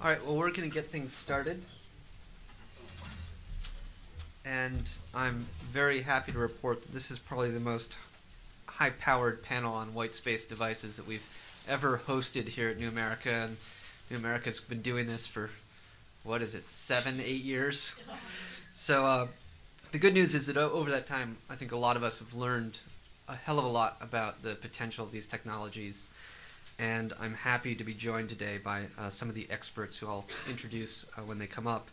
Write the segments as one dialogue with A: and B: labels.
A: All right, well, we're going to get things started. And I'm very happy to report that this is probably the most high-powered panel on white space devices that we've ever hosted here at New America. And New America's been doing this for, 7, 8 years? So the good news is that over that time, I think a lot of us have learned a hell of a lot about the potential of these technologies. And I'm happy to be joined today by some of the experts who I'll introduce when they come up.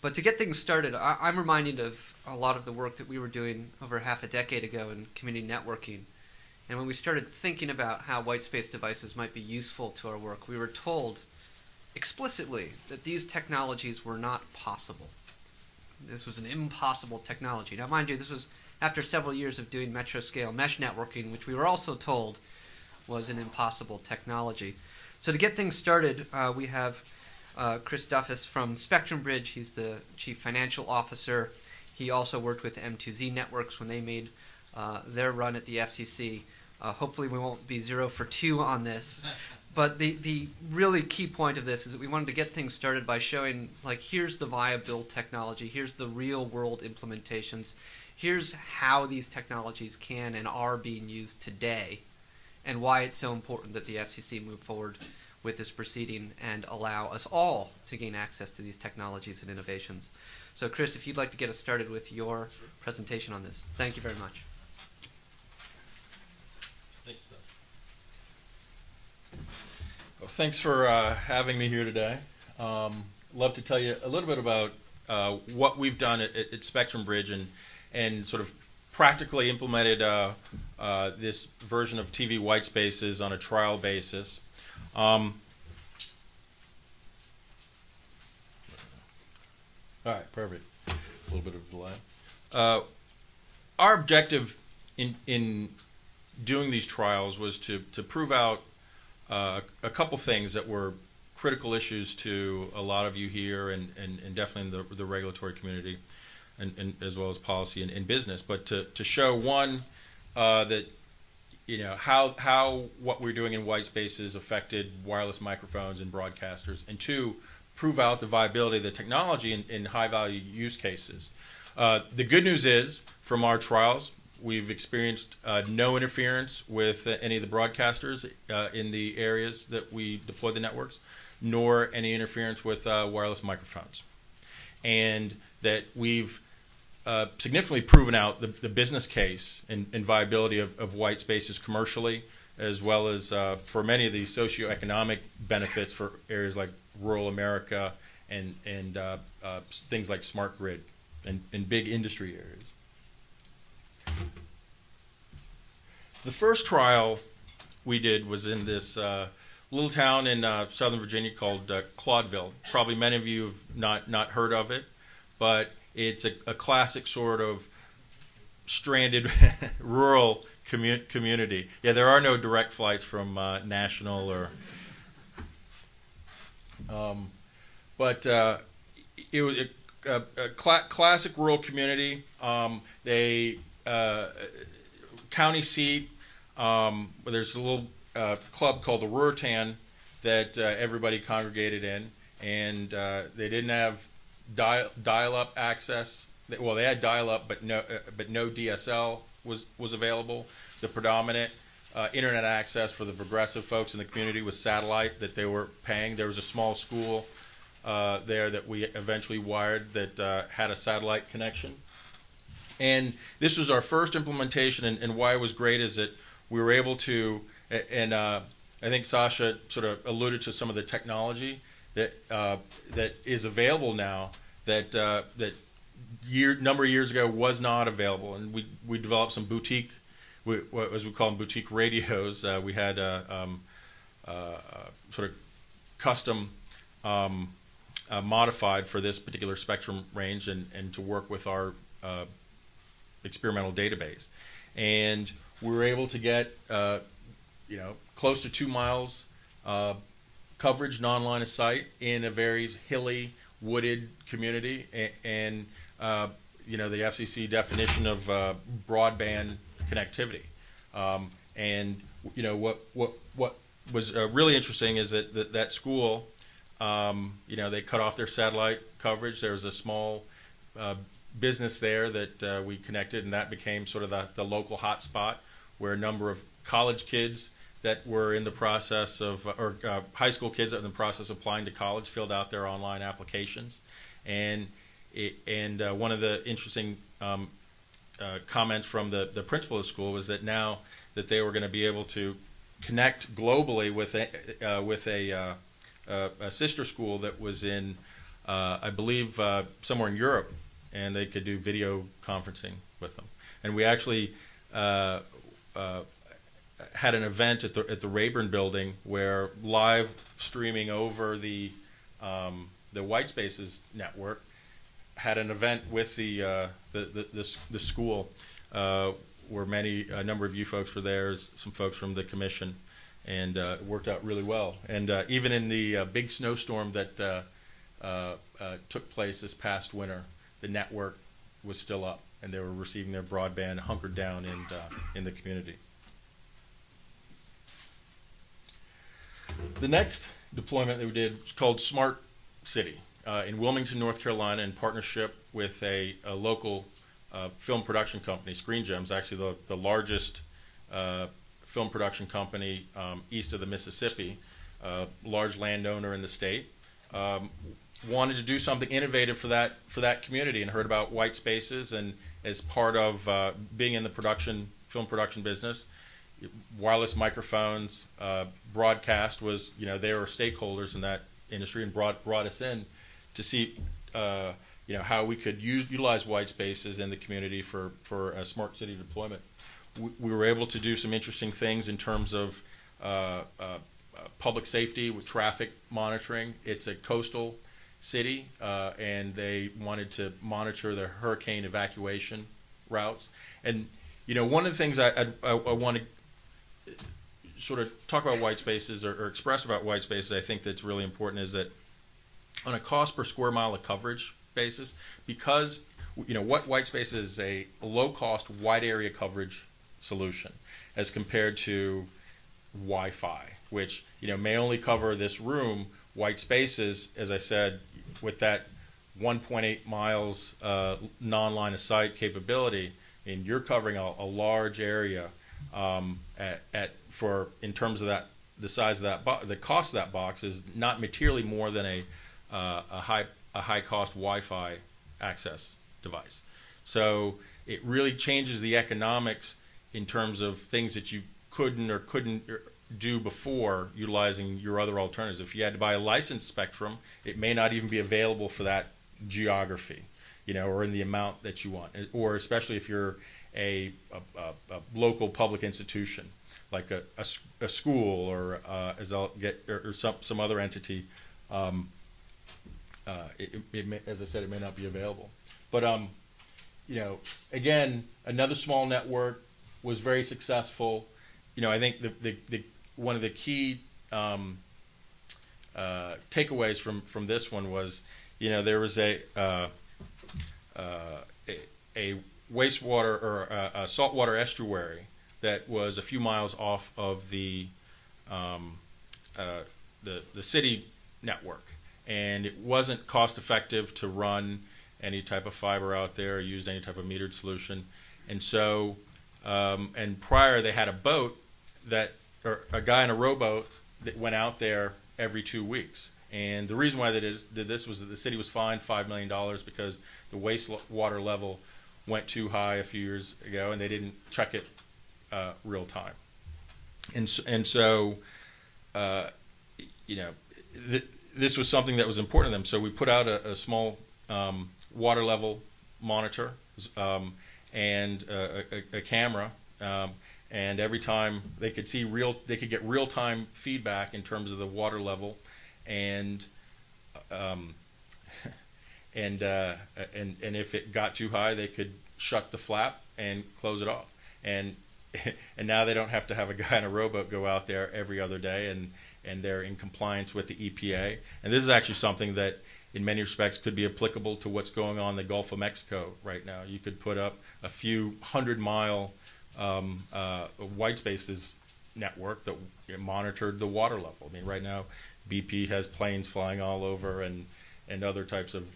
A: But to get things started, I'm reminded of a lot of the work that we were doing over half a decade ago in community networking. And when we started thinking about how white space devices might be useful to our work, we were told explicitly that these technologies were not possible. This was an impossible technology. Now, mind you, this was after several years of doing metro-scale mesh networking, which we were also told was an impossible technology. So to get things started, we have Chris Duffus from Spectrum Bridge. He's the Chief Financial Officer. He also worked with M2Z Networks when they made their run at the FCC. Hopefully we won't be 0 for 2 on this. But the really key point of this is that we wanted to get things started by showing, like, here's the viable technology, here's the real-world implementations, here's how these technologies can and are being used today, and why it's so important that the FCC move forward with this proceeding and allow us all to gain access to these technologies and innovations. So, Chris, if you'd like to get us started with your presentation on this. Thank you very much.
B: Thank you, sir. Well, thanks for having me here today. Love to tell you a little bit about what we've done at Spectrum Bridge and sort of practically implemented this version of TV white spaces on a trial basis. All right, perfect. A little bit of a delay. Our objective in doing these trials was to prove out a couple things that were critical issues to a lot of you here and definitely in the regulatory community. And as well as policy and business, but to show one that how what we're doing in white spaces affected wireless microphones and broadcasters, and two, prove out the viability of the technology in high value use cases. The good news is from our trials we've experienced no interference with any of the broadcasters in the areas that we deploy the networks, nor any interference with wireless microphones, and that we've significantly proven out the business case and viability of white spaces commercially, as well as for many of the socioeconomic benefits for areas like rural America and things like smart grid and big industry areas. The first trial we did was in this little town in Southern Virginia called Claudeville. Probably many of you have not heard of it, but it's a classic sort of stranded rural community. Yeah, there are no direct flights from National or, but it was a classic rural community. They county seat. There's a little club called the Ruritan that everybody congregated in, and they didn't have dial-up access. Well, they had dial-up, but no DSL was available. The predominant internet access for the progressive folks in the community was satellite that they were paying. There was a small school there that we eventually wired that had a satellite connection. And this was our first implementation, and why it was great is that we were able to, and I think Sasha sort of alluded to some of the technology that is available now that number of years ago was not available, and we developed some boutique, as we call them, boutique radios. We had sort of custom modified for this particular spectrum range and to work with our experimental database, and we were able to get close to 2 miles coverage non-line of sight in a very hilly, wooded community, and the FCC definition of broadband connectivity. And what was really interesting is that school They cut off their satellite coverage. There was a small business there that we connected, and that became sort of the local hotspot where a number of college kids that were in the process of, or high school kids that were in the process of applying to college filled out their online applications. And one of the interesting comments from the principal of the school was that now that they were going to be able to connect globally with a sister school that was in, I believe, somewhere in Europe, and they could do video conferencing with them. And we actually had an event at the Rayburn building where live streaming over the White Spaces network had an event with the school where a number of you folks were there, some folks from the commission, and it worked out really well. And even in the big snowstorm that took place this past winter, the network was still up, and they were receiving their broadband hunkered down in the community. The next deployment that we did was called Smart City in Wilmington, North Carolina, in partnership with a local film production company, Screen Gems, actually the largest film production company east of the Mississippi, large landowner in the state. Wanted to do something innovative for that community, and heard about white spaces, and as part of being in the film production business, wireless microphones, broadcast was, they were stakeholders in that industry, and brought us in to see how we could utilize white spaces in the community for a smart city deployment. We were able to do some interesting things in terms of public safety with traffic monitoring. It's a coastal city, and they wanted to monitor the hurricane evacuation routes. And one of the things I want to sort of talk about white spaces or express about white spaces, I think that's really important, is that on a cost per square mile of coverage basis, because what white space is a low cost wide area coverage solution as compared to Wi-Fi, which may only cover this room. White spaces, as I said, with that 1.8 miles non-line of sight capability, and you're covering a large area in terms of the size of that the cost of that box is not materially more than a high cost Wi-Fi access device. So it really changes the economics in terms of things that you couldn't do before utilizing your other alternatives. If you had to buy a licensed spectrum, it may not even be available for that geography, or in the amount that you want, or especially if you're a local public institution like a school or some other entity. As I said, it may not be available. But again, another small network was very successful. I think the one of the key takeaways from this one was, there was a wastewater or a saltwater estuary that was a few miles off of the city network, and it wasn't cost effective to run any type of fiber out there or used any type of metered solution. And so and prior they had a boat or a guy in a rowboat that went out there every 2 weeks. And the reason why they did this was that the city was fined $5 million because the wastewater level went too high a few years ago, and they didn't check it real time. And so this was something that was important to them. So we put out a small water level monitor and a camera. And every time they could get real-time feedback in terms of the water level, and if it got too high, they could shut the flap and close it off. And now they don't have to have a guy in a rowboat go out there every other day, and they're in compliance with the EPA. And this is actually something that, in many respects, could be applicable to what's going on in the Gulf of Mexico right now. You could put up a few 100-mile white spaces network that monitored the water level. I mean, right now, BP has planes flying all over, and other types of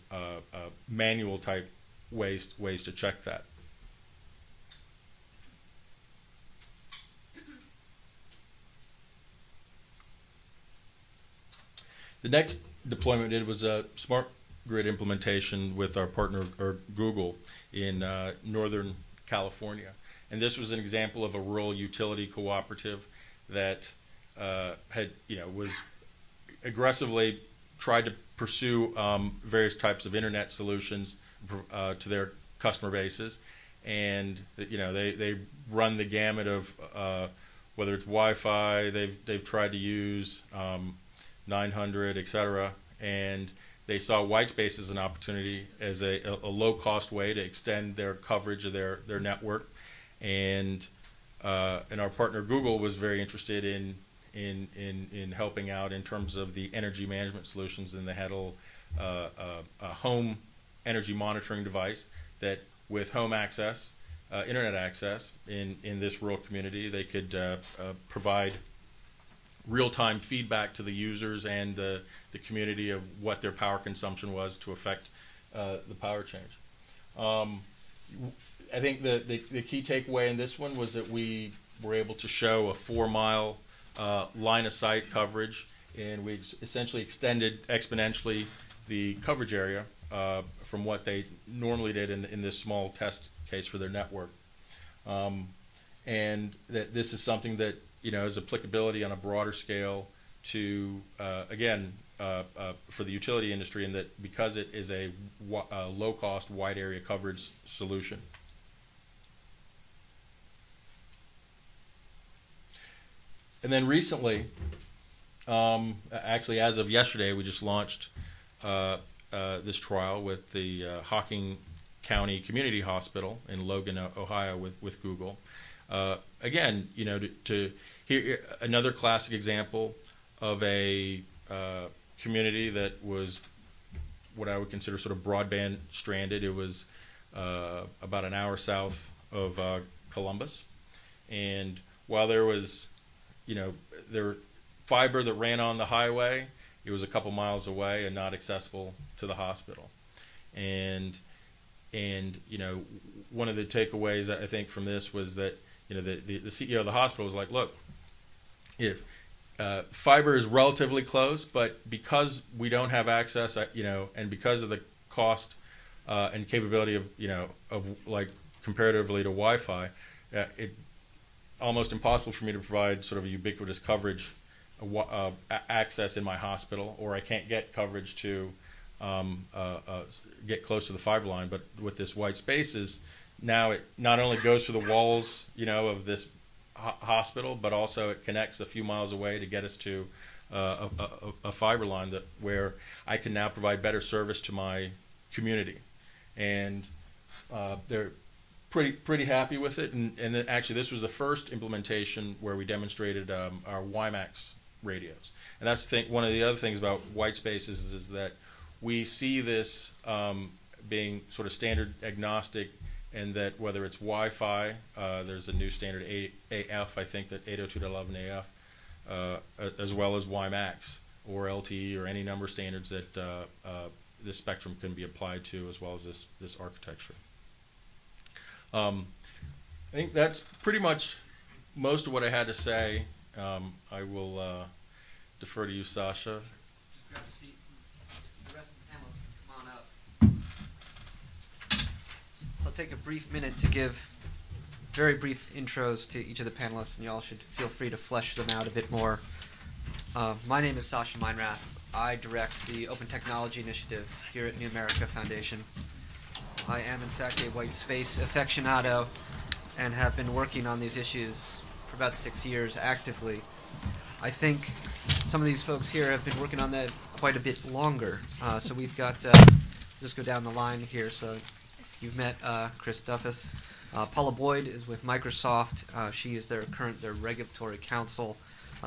B: manual type ways to check that. The next deployment we did was a smart grid implementation with our partner Google in Northern California, and this was an example of a rural utility cooperative that was aggressively tried to pursue various types of internet solutions to their customer bases, and they run the gamut of whether it's Wi-Fi. They've tried to use 900, etc., and they saw white space as an opportunity, as a low-cost way to extend their coverage of their network, and our partner Google was very interested in helping out in terms of the energy management solutions, and they had a home energy monitoring device that, with home access, internet access in this rural community, they could provide real-time feedback to the users and the community of what their power consumption was to affect the power change. I think the key takeaway in this one was that we were able to show a 4-mile line of sight coverage, and we essentially extended exponentially the coverage area from what they normally did in this small test case for their network. And that this is something that has applicability on a broader scale to, again, for the utility industry, and that because it is a low-cost, wide area coverage solution. And then recently, actually as of yesterday, we just launched this trial with the Hocking County Community Hospital in Logan, Ohio, with Google. Again, to hear another classic example of a community that was what I would consider sort of broadband stranded. It was about an hour south of Columbus, and while there was there fiber that ran on the highway, it was a couple miles away and not accessible to the hospital. And one of the takeaways I think from this was that the CEO of the hospital was like, look, if fiber is relatively close, but because we don't have access, and because of the cost and capability of like comparatively to Wi-Fi, it almost impossible for me to provide sort of a ubiquitous coverage access in my hospital, or I can't get coverage to get close to the fiber line. But with this white spaces, now it not only goes through the walls of this hospital, but also it connects a few miles away to get us to a fiber line where I can now provide better service to my community. And they're pretty happy with it, and then actually this was the first implementation where we demonstrated our WiMAX radios. And that's the thing. One of the other things about white spaces is that we see this being sort of standard agnostic, and that whether it's Wi-Fi, there's a new standard AF, I think that 802.11af, as well as WiMAX or LTE or any number of standards that this spectrum can be applied to, as well as this architecture. I think that's pretty much most of what I had to say. I will defer to you, Sasha.
A: Grab a seat. The rest of the panelists can come on up. So I'll take a brief minute to give very brief intros to each of the panelists, and you all should feel free to flesh them out a bit more. My name is Sasha Meinrath. I direct the Open Technology Initiative here at New America Foundation. I am, in fact, a white space aficionado and have been working on these issues for about 6 years actively. I think some of these folks here have been working on that quite a bit longer. So we've got, just go down the line here. So you've met Chris Duffus. Paula Boyd is with Microsoft. She is their regulatory counsel.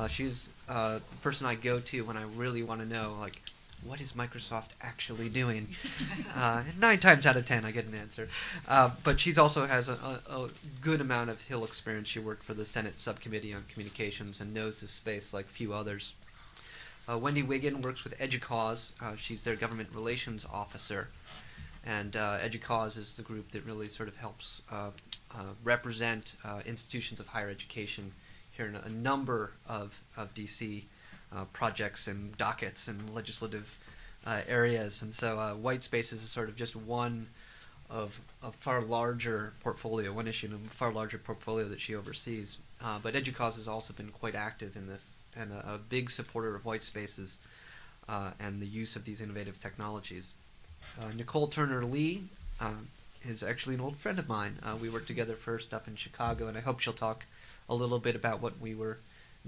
A: She's the person I go to when I really want to know, like, what is Microsoft actually doing? 9 times out of 10, I get an answer. But she also has a good amount of Hill experience. She worked for the Senate Subcommittee on Communications and knows this space like few others. Wendy Wiggin works with EDUCAUSE. She's their government relations officer. And EDUCAUSE is the group that really sort of helps represent institutions of higher education here in a number of D.C. Projects and dockets and legislative areas. And so White Spaces is sort of just one of a far larger portfolio, one issue in a far larger portfolio that she oversees. But EDUCAUSE has also been quite active in this and a big supporter of White Spaces and the use of these innovative technologies. Nicole Turner-Lee is actually an old friend of mine. We worked together first up in Chicago, and I hope she'll talk a little bit about what we were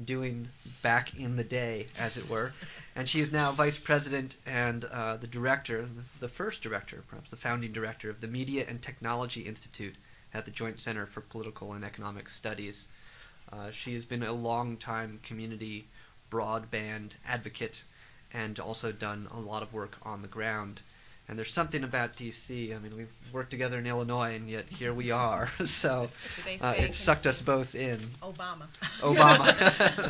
A: doing back in the day, as it were. And she is now vice president and the director, the first director, perhaps the founding director of the Media and Technology Institute at the Joint Center for Political and Economic Studies. She has been a long-time community broadband advocate and also done a lot of work on the ground. And there's something about D.C. I mean, we've worked together in Illinois, and yet here we are. So it sucked us both in.
C: Obama.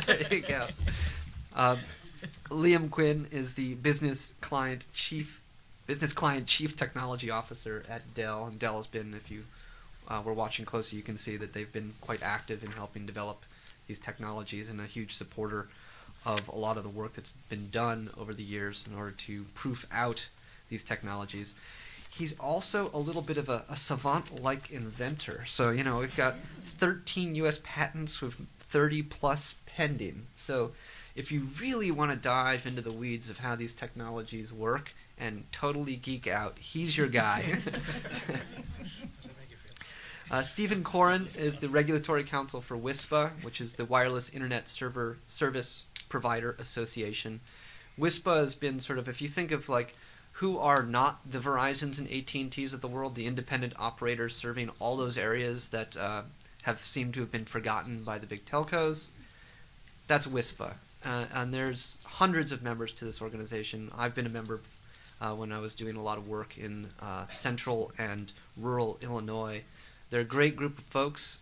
A: There you go. Liam Quinn is the business client chief technology officer at Dell. And Dell has been, if you were watching closely, you can see that they've been quite active in helping develop these technologies and a huge supporter of a lot of the work that's been done over the years in order to proof out these technologies. He's also a little bit of a savant-like inventor. So, we've got 13 U.S. patents with 30-plus pending. So if you really want to dive into the weeds of how these technologies work and totally geek out, he's your guy. Stephen Corin is the regulatory counsel for WISPA, which is the Wireless Internet Service Provider Association. WISPA has been sort of, if you think of who are not the Verizons and AT&Ts of the world, the independent operators serving all those areas that have seemed to have been forgotten by the big telcos, that's WISPA. And there's hundreds of members to this organization. I've been a member when I was doing a lot of work in central and rural Illinois. They're a great group of folks.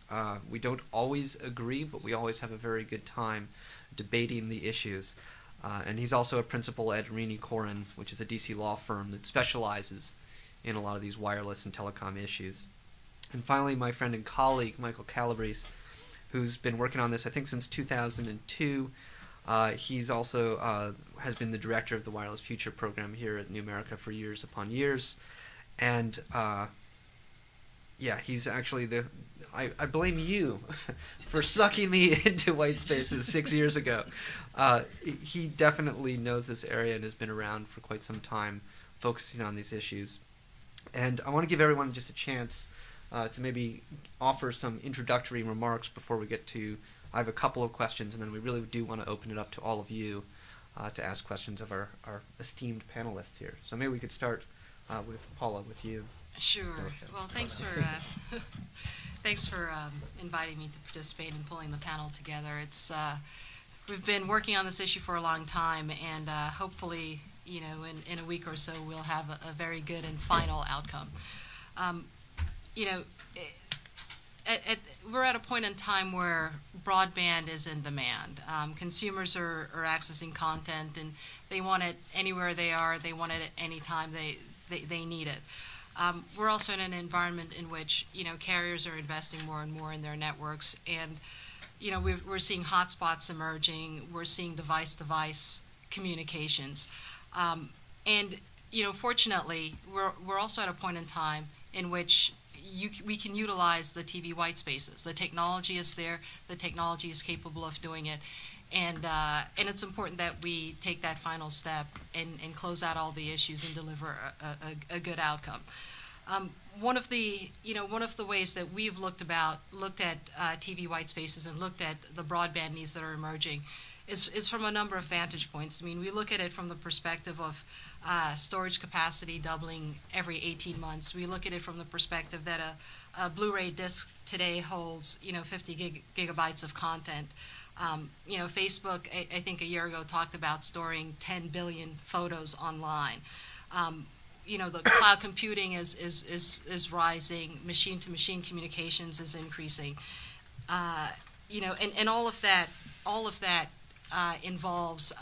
A: We don't always agree, but we always have a very good time debating the issues. And he's also a principal at Rini Corin, which is a D.C. law firm that specializes in a lot of these wireless and telecom issues. And finally, my friend and colleague, Michael Calabrese, who's been working on this, I think, since 2002. He's also has been the director of the Wireless Future program here at New America for years upon years. And, he's actually I blame you for sucking me into White Spaces 6 years ago. He definitely knows this area and has been around for quite some time focusing on these issues. And I want to give everyone just a chance to maybe offer some introductory remarks before we get to... I have a couple of questions, and then we really do want to open it up to all of you to ask questions of our esteemed panelists here. So maybe we could start with Paula, with you.
C: Sure. Well, thanks for inviting me to participate in pulling the panel together. It's we've been working on this issue for a long time, and hopefully, in a week or so, we'll have a very good and final outcome. We're at a point in time where broadband is in demand. Consumers are accessing content, and they want it anywhere they are. They want it at any time they need it. We're also in an environment in which carriers are investing more and more in their networks, and we're seeing hotspots emerging. We're seeing device-to-device communications, and fortunately, we're also at a point in time in which we can utilize the TV white spaces. The technology is there. The technology is capable of doing it, and it's important that we take that final step and close out all the issues and deliver a good outcome. One of the ways that we've looked at TV white spaces and looked at the broadband needs that are emerging is from a number of vantage points. I mean, we look at it from the perspective of storage capacity doubling every 18 months. We look at it from the perspective that a Blu-ray disc today holds 50 gigabytes of content. Facebook, I think a year ago, talked about storing 10 billion photos online. The cloud computing is rising. Machine-to-machine communications is increasing. And all of that involves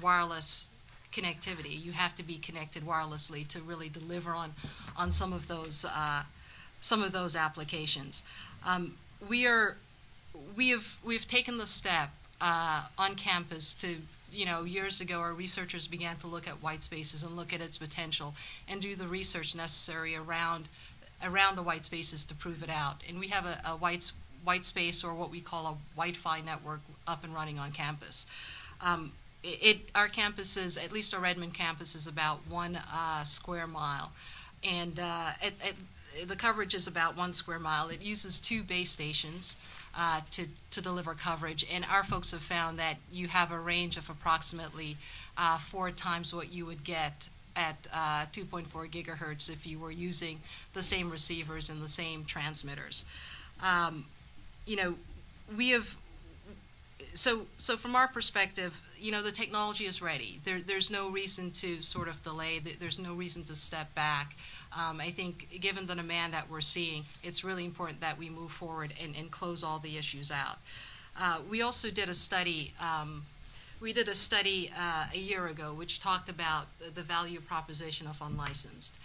C: wireless connectivity. You have to be connected wirelessly to really deliver on some of those applications. We've taken the step on campus to, years ago our researchers began to look at white spaces and look at its potential and do the research necessary around the white spaces to prove it out. And we have a white space, or what we call a Wi-Fi network, up and running on campus. Our campus is, at least our Redmond campus, is about 1 square mile, and the coverage is about 1 square mile. It uses 2 base stations to deliver coverage, and our folks have found that you have a range of approximately 4 times what you would get at 2.4 gigahertz if you were using the same receivers and the same transmitters. We have. So from our perspective, the technology is ready. There's no reason to sort of delay. There's no reason to step back. I think given the demand that we're seeing, it's really important that we move forward and close all the issues out. We also did a study. We did a study a year ago which talked about the value proposition of unlicensed.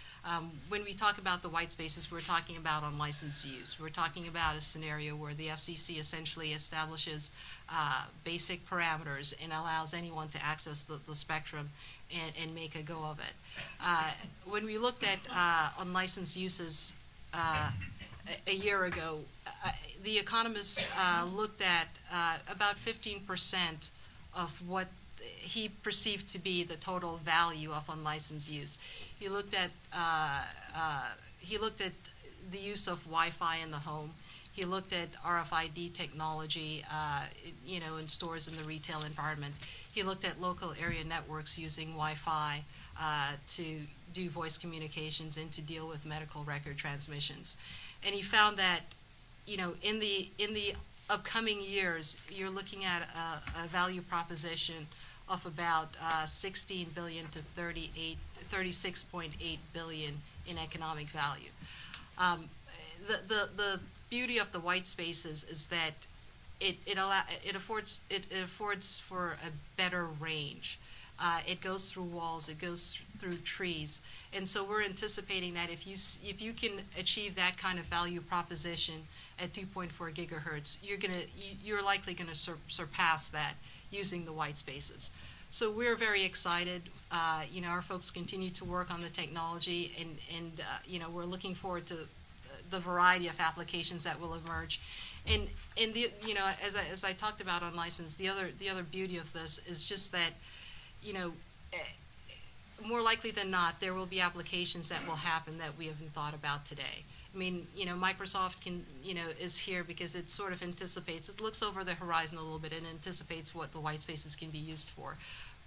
C: When we talk about the white spaces, we're talking about unlicensed use. We're talking about a scenario where the FCC essentially establishes basic parameters and allows anyone to access the spectrum and make a go of it. When we looked at unlicensed uses a year ago, the economists looked at about 15% of what he perceived to be the total value of unlicensed use. He looked at the use of Wi-Fi in the home. He looked at RFID technology, in stores in the retail environment. He looked at local area networks using Wi-Fi to do voice communications and to deal with medical record transmissions. And he found that, in the upcoming years, you're looking at a value proposition of about 16 billion to 36.8 billion in economic value. The beauty of the white spaces is that it affords for a better range. It goes through walls, it goes through trees, and so we're anticipating that if you can achieve that kind of value proposition at 2.4 gigahertz, you're likely going to surpass that using the white spaces. So we're very excited. Our folks continue to work on the technology, and we're looking forward to the variety of applications that will emerge. And as I talked about unlicensed, the other beauty of this is just that, more likely than not, there will be applications that will happen that we haven't thought about today. I mean, Microsoft is here because it sort of anticipates, it looks over the horizon a little bit and anticipates what the white spaces can be used for.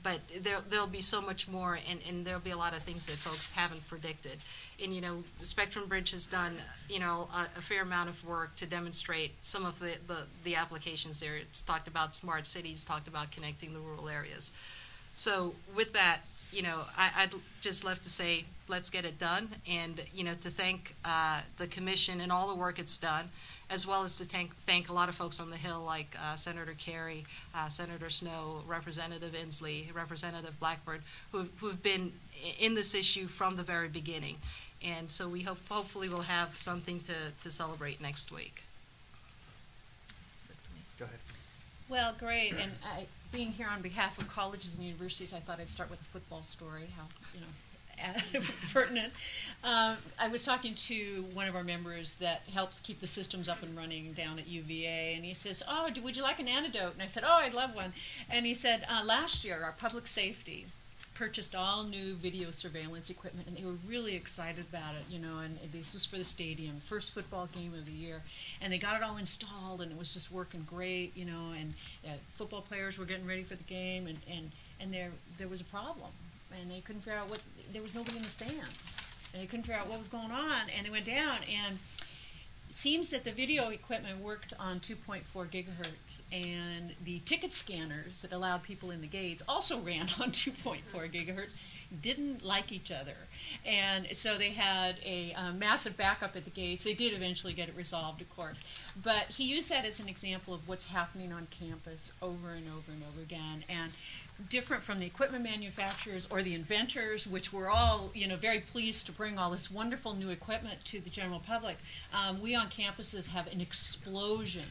C: But there'll be so much more, and there'll be a lot of things that folks haven't predicted. And, Spectrum Bridge has done, a fair amount of work to demonstrate some of the applications there. It's talked about smart cities, talked about connecting the rural areas. So with that, I'd just love to say, let's get it done, and, to thank the Commission and all the work it's done, as well as to thank a lot of folks on the Hill like Senator Kerry, Senator Snow, Representative Inslee, Representative Blackburn, who've been in this issue from the very beginning. And so we hopefully we'll have something to celebrate next week.
A: Go ahead.
D: Well, great. And being here on behalf of colleges and universities, I thought I'd start with a football story, how, pertinent. I was talking to one of our members that helps keep the systems up and running down at UVA, and he says, would you like an anecdote? And I said, I'd love one. And he said, last year, our public safety purchased all new video surveillance equipment, and they were really excited about it, and this was for the stadium, first football game of the year, and they got it all installed, and it was just working great, and football players were getting ready for the game, and there was a problem, and they couldn't figure out there was nobody in the stand, and they couldn't figure out what was going on, and they went down, and seems that the video equipment worked on 2.4 gigahertz, and the ticket scanners that allowed people in the gates also ran on 2.4 gigahertz, didn't like each other. And so they had a massive backup at the gates. They did eventually get it resolved, of course. But he used that as an example of what's happening on campus over and over and over again. And different from the equipment manufacturers or the inventors, which were all, very pleased to bring all this wonderful new equipment to the general public. We on campuses have an explosion,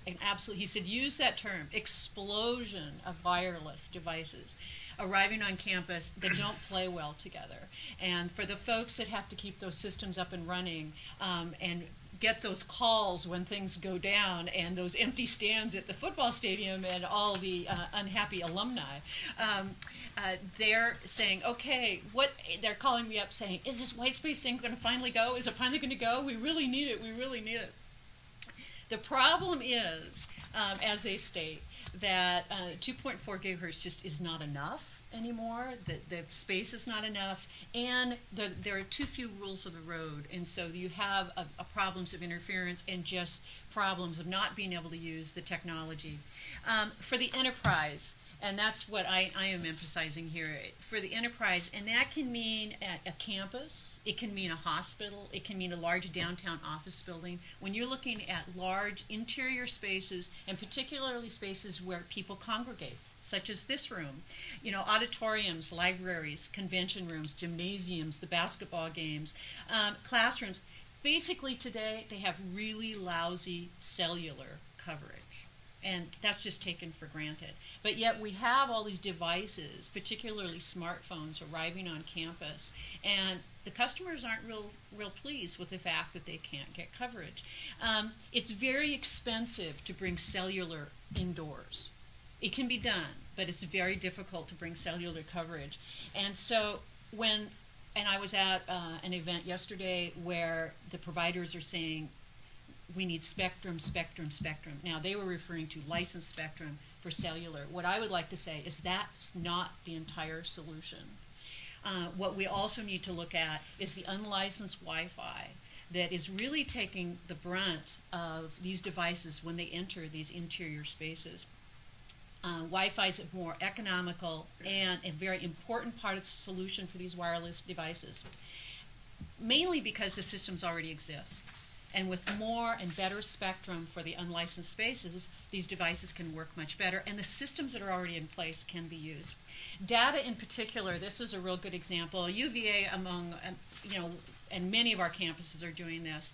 D: he said, use that term, explosion of wireless devices arriving on campus that don't play well together. And for the folks that have to keep those systems up and running and get those calls when things go down, and those empty stands at the football stadium and all the unhappy alumni, they're saying, okay, they're calling me up saying, is this white space thing going to finally go? Is it finally going to go? We really need it. We really need it. The problem is, as they state, that 2.4 gigahertz just is not enough anymore. The space is not enough, and there are too few rules of the road, and so you have problems of interference and just problems of not being able to use the technology. For the enterprise, and that's what I am emphasizing here, for the enterprise, and that can mean a campus, it can mean a hospital, it can mean a large downtown office building. When you're looking at large interior spaces, and particularly spaces where people congregate, such as this room, auditoriums, libraries, convention rooms, gymnasiums, the basketball games, classrooms. Basically today they have really lousy cellular coverage, and that's just taken for granted. But yet we have all these devices, particularly smartphones, arriving on campus, and the customers aren't real pleased with the fact that they can't get coverage. It's very expensive to bring cellular indoors. It can be done, but it's very difficult to bring cellular coverage. And so and I was at an event yesterday where the providers are saying, we need spectrum, spectrum, spectrum. Now, they were referring to licensed spectrum for cellular. What I would like to say is that's not the entire solution. What we also need to look at is the unlicensed Wi-Fi that is really taking the brunt of these devices when they enter these interior spaces. Wi-Fi is a more economical and a very important part of the solution for these wireless devices, mainly because the systems already exist. And with more and better spectrum for the unlicensed spaces, these devices can work much better, and the systems that are already in place can be used. Data in particular, this is a real good example. UVA and many of our campuses are doing this.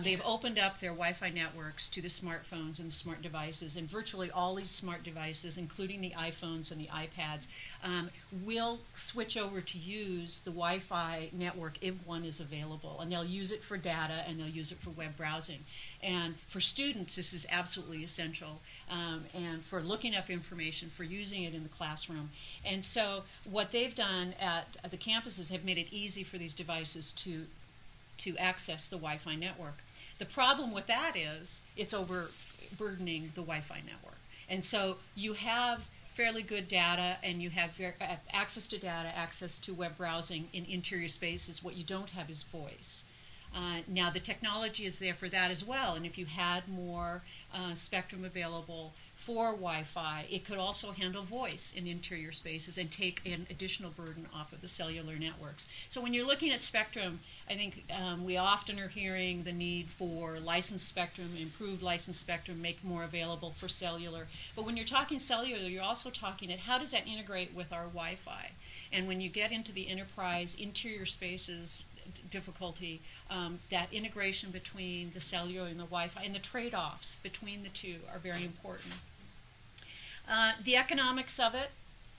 D: They've opened up their Wi-Fi networks to the smartphones and the smart devices, and virtually all these smart devices, including the iPhones and the iPads, will switch over to use the Wi-Fi network if one is available. And they'll use it for data, and they'll use it for web browsing. And for students, this is absolutely essential, and for looking up information, for using it in the classroom. And so what they've done at the campuses have made it easy for these devices to access the Wi-Fi network. The problem with that is it's overburdening the Wi-Fi network. And so you have fairly good data, and you have access to data, access to web browsing in interior spaces. What you don't have is voice. Now the technology is there for that as well, and if you had more spectrum available for Wi-Fi, it could also handle voice in interior spaces and take an additional burden off of the cellular networks. So when you're looking at spectrum, I think we often are hearing the need for licensed spectrum, improved licensed spectrum, make more available for cellular. But when you're talking cellular, you're also talking at how does that integrate with our Wi-Fi? And when you get into the enterprise interior spaces difficulty, that integration between the cellular and the Wi-Fi and the trade-offs between the two are very important. The economics of it,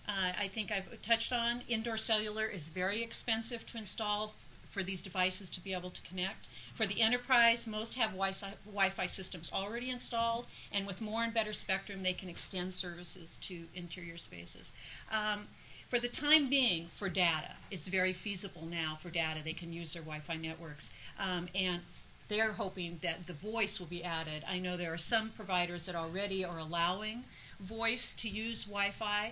D: I think I've touched on. Indoor cellular is very expensive to install for these devices to be able to connect. For the enterprise, most have Wi-Fi systems already installed, and with more and better spectrum, they can extend services to interior spaces. For the time being, for data, it's very feasible now for data. They can use their Wi-Fi networks, and they're hoping that the voice will be added. I know there are some providers that already are allowing voice to use Wi-Fi,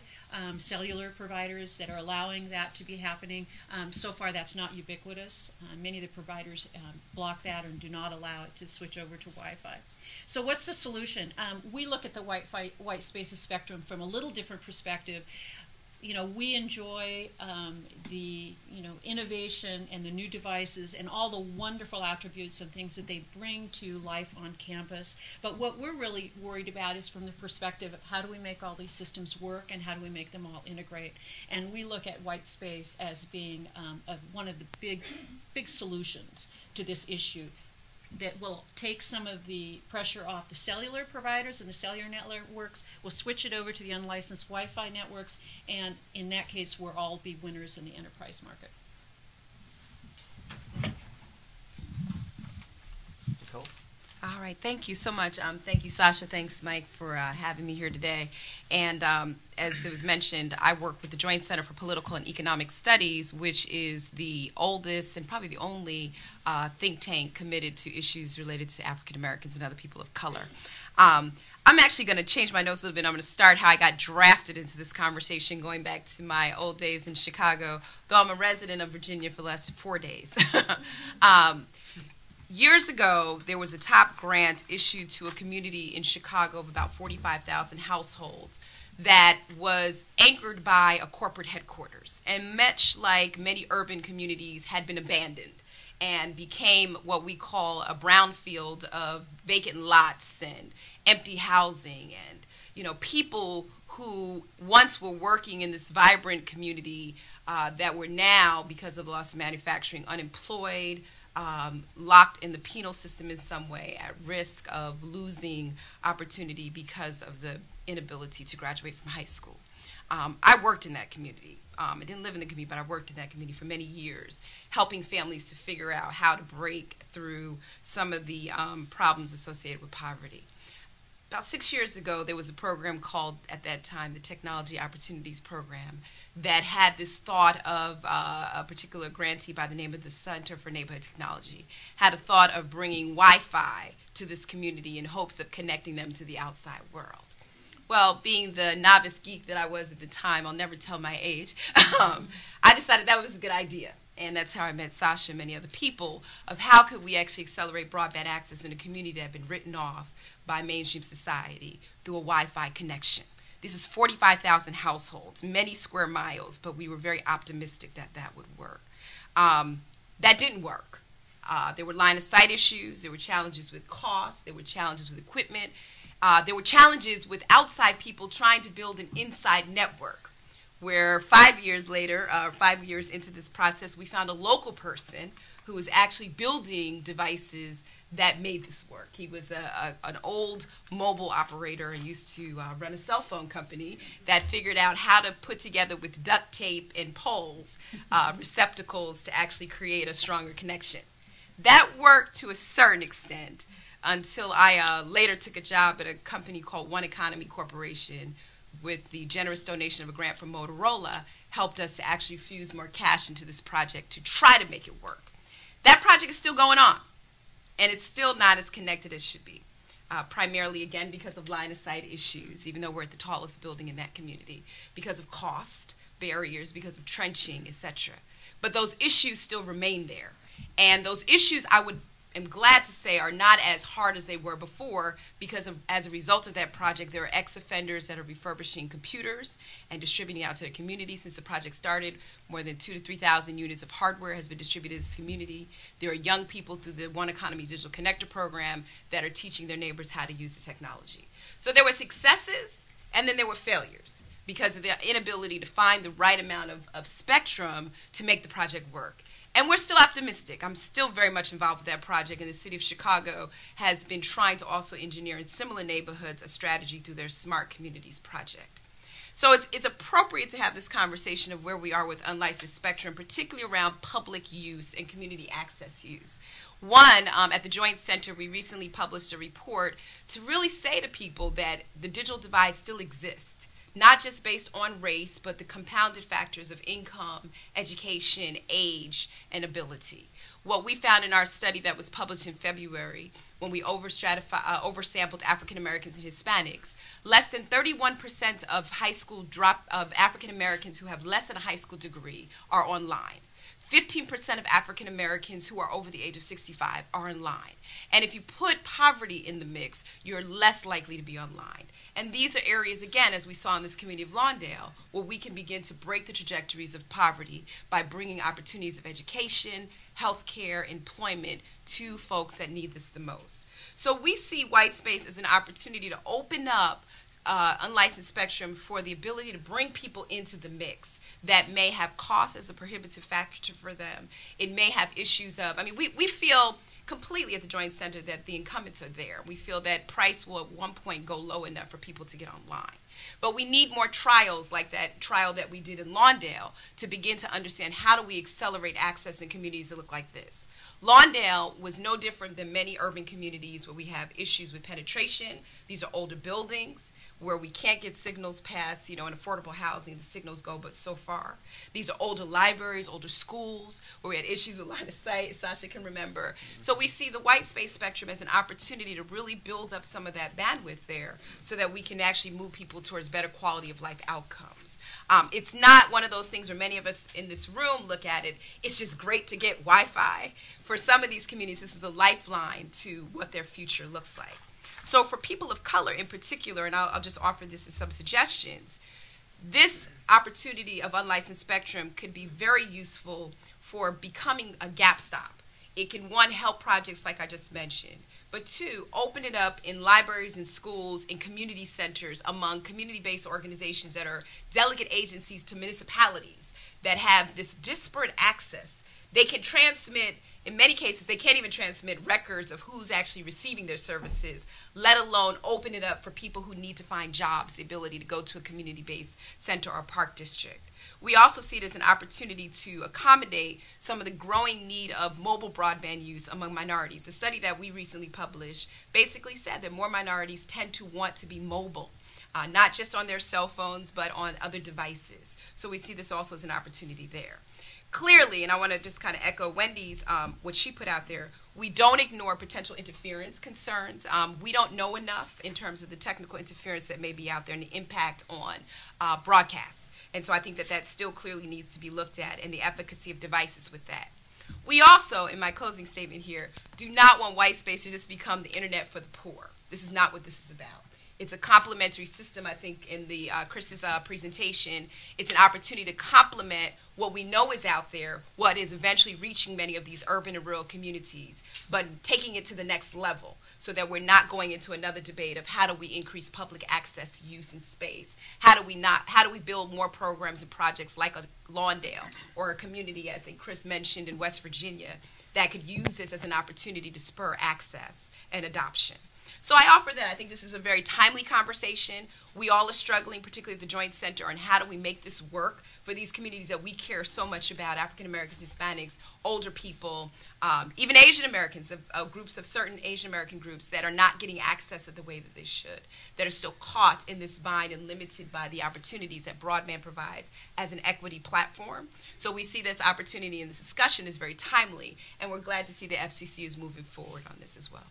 D: cellular providers that are allowing that to be happening. So far, that's not ubiquitous. Many of the providers block that or do not allow it to switch over to Wi-Fi. So what's the solution? We look at the white spaces spectrum from a little different perspective. We enjoy the innovation and the new devices and all the wonderful attributes and things that they bring to life on campus. But what we're really worried about is from the perspective of how do we make all these systems work and how do we make them all integrate. And we look at white space as being one of the big solutions to this issue that will take some of the pressure off the cellular providers and the cellular networks. We'll switch it over to the unlicensed Wi-Fi networks, and in that case, we'll all be winners in the enterprise market.
A: Nicole?
E: All right, thank you so much. Thank you, Sasha. Thanks, Mike, for having me here today. And as it was mentioned, I work with the Joint Center for Political and Economic Studies, which is the oldest and probably the only think tank committed to issues related to African Americans and other people of color. I'm actually going to change my notes a little bit. I'm going to start how I got drafted into this conversation, going back to my old days in Chicago, though I'm a resident of Virginia for the last 4 days. Years ago, there was a top grant issued to a community in Chicago of about 45,000 households that was anchored by a corporate headquarters, and much like many urban communities had been abandoned and became what we call a brownfield of vacant lots and empty housing and people who once were working in this vibrant community that were now, because of the loss of manufacturing, unemployed, locked in the penal system in some way, at risk of losing opportunity because of the inability to graduate from high school. I worked in that community. I didn't live in the community, but I worked in that community for many years, helping families to figure out how to break through some of the problems associated with poverty. About 6 years ago, there was a program called, at that time, the Technology Opportunities Program, that had this thought of a particular grantee by the name of the Center for Neighborhood Technology, had a thought of bringing Wi-Fi to this community in hopes of connecting them to the outside world. Well, being the novice geek that I was at the time, I'll never tell my age, I decided that was a good idea. And that's how I met Sasha and many other people, of how could we actually accelerate broadband access in a community that had been written off by mainstream society through a Wi-Fi connection. This is 45,000 households, many square miles, but we were very optimistic that that would work. That didn't work. There were line-of-sight issues. There were challenges with cost. There were challenges with equipment. There were challenges with outside people trying to build an inside network, where 5 years later, 5 years into this process, we found a local person who was actually building devices that made this work. He was an old mobile operator and used to run a cell phone company that figured out how to put together with duct tape and poles receptacles to actually create a stronger connection. That worked to a certain extent until I later took a job at a company called One Economy Corporation, with the generous donation of a grant from Motorola, helped us to actually fuse more cash into this project to try to make it work. That project is still going on, and it's still not as connected as it should be, primarily, again, because of line-of-sight issues, even though we're at the tallest building in that community, because of cost barriers, because of trenching, etc. But those issues still remain there, and those issues I'm glad to say are not as hard as they were before, because as a result of that project, there are ex-offenders that are refurbishing computers and distributing out to the community. Since the project started, more than 2,000 to 3,000 units of hardware has been distributed to this community. There are young people through the One Economy Digital Connector program that are teaching their neighbors how to use the technology. So there were successes, and then there were failures because of the inability to find the right amount of spectrum to make the project work. And we're still optimistic. I'm still very much involved with that project, and the city of Chicago has been trying to also engineer in similar neighborhoods a strategy through their Smart Communities project. So it's appropriate to have this conversation of where we are with unlicensed spectrum, particularly around public use and community access use. One, at the Joint Center, we recently published a report to really say to people that the digital divide still exists, not just based on race, but the compounded factors of income, education, age, and ability. What we found in our study that was published in February when we oversampled African Americans and Hispanics. Less than 31% of African Americans who have less than a high school degree are online. 15% of African Americans who are over the age of 65 are online. And if you put poverty in the mix, you're less likely to be online. And these are areas, again, as we saw in this community of Lawndale, where we can begin to break the trajectories of poverty by bringing opportunities of education, healthcare, employment to folks that need this the most. So we see white space as an opportunity to open up unlicensed spectrum for the ability to bring people into the mix that may have cost as a prohibitive factor for them. It may have issues of, we feel completely at the Joint Center that the incumbents are there. We feel that price will at one point go low enough for people to get online. But we need more trials like that trial that we did in Lawndale to begin to understand how do we accelerate access in communities that look like this. Lawndale was no different than many urban communities where we have issues with penetration. These are older buildings where we can't get signals past, in affordable housing, the signals go but so far. These are older libraries, older schools, where we had issues with line of sight, Sasha can remember. So we see the white space spectrum as an opportunity to really build up some of that bandwidth there so that we can actually move people towards better quality of life outcomes. It's not one of those things where many of us in this room look at it, it's just great to get Wi-Fi. For some of these communities, this is a lifeline to what their future looks like. So for people of color in particular, and I'll just offer this as some suggestions, this opportunity of unlicensed spectrum could be very useful for becoming a gap stop. It can, one, help projects like I just mentioned, but two, open it up in libraries and schools and community centers among community-based organizations that are delegate agencies to municipalities that have this disparate access. They can transmit, in many cases, they can't even transmit records of who's actually receiving their services, let alone open it up for people who need to find jobs, the ability to go to a community-based center or park district. We also see it as an opportunity to accommodate some of the growing need of mobile broadband use among minorities. The study that we recently published basically said that more minorities tend to want to be mobile, not just on their cell phones, but on other devices. So we see this also as an opportunity there. Clearly, and I want to just kind of echo Wendy's, what she put out there, we don't ignore potential interference concerns. We don't know enough in terms of the technical interference that may be out there and the impact on broadcasts. And so I think that still clearly needs to be looked at, and the efficacy of devices with that. We also, in my closing statement here, do not want white space to just become the internet for the poor. This is not what this is about. It's a complementary system, I think, in the Chris's presentation. It's an opportunity to complement what we know is out there, what is eventually reaching many of these urban and rural communities, but taking it to the next level so that we're not going into another debate of how do we increase public access, use, and space. How do we build more programs and projects like a Lawndale or a community, I think Chris mentioned, in West Virginia, that could use this as an opportunity to spur access and adoption. So I offer that. I think this is a very timely conversation. We all are struggling, particularly at the Joint Center, on how do we make this work for these communities that we care so much about, African Americans, Hispanics, older people, even Asian Americans, groups of certain Asian American groups that are not getting access in the way that they should, that are still caught in this bind and limited by the opportunities that broadband provides as an equity platform. So we see this opportunity and this discussion is very timely, and we're glad to see the FCC is moving forward on this as well.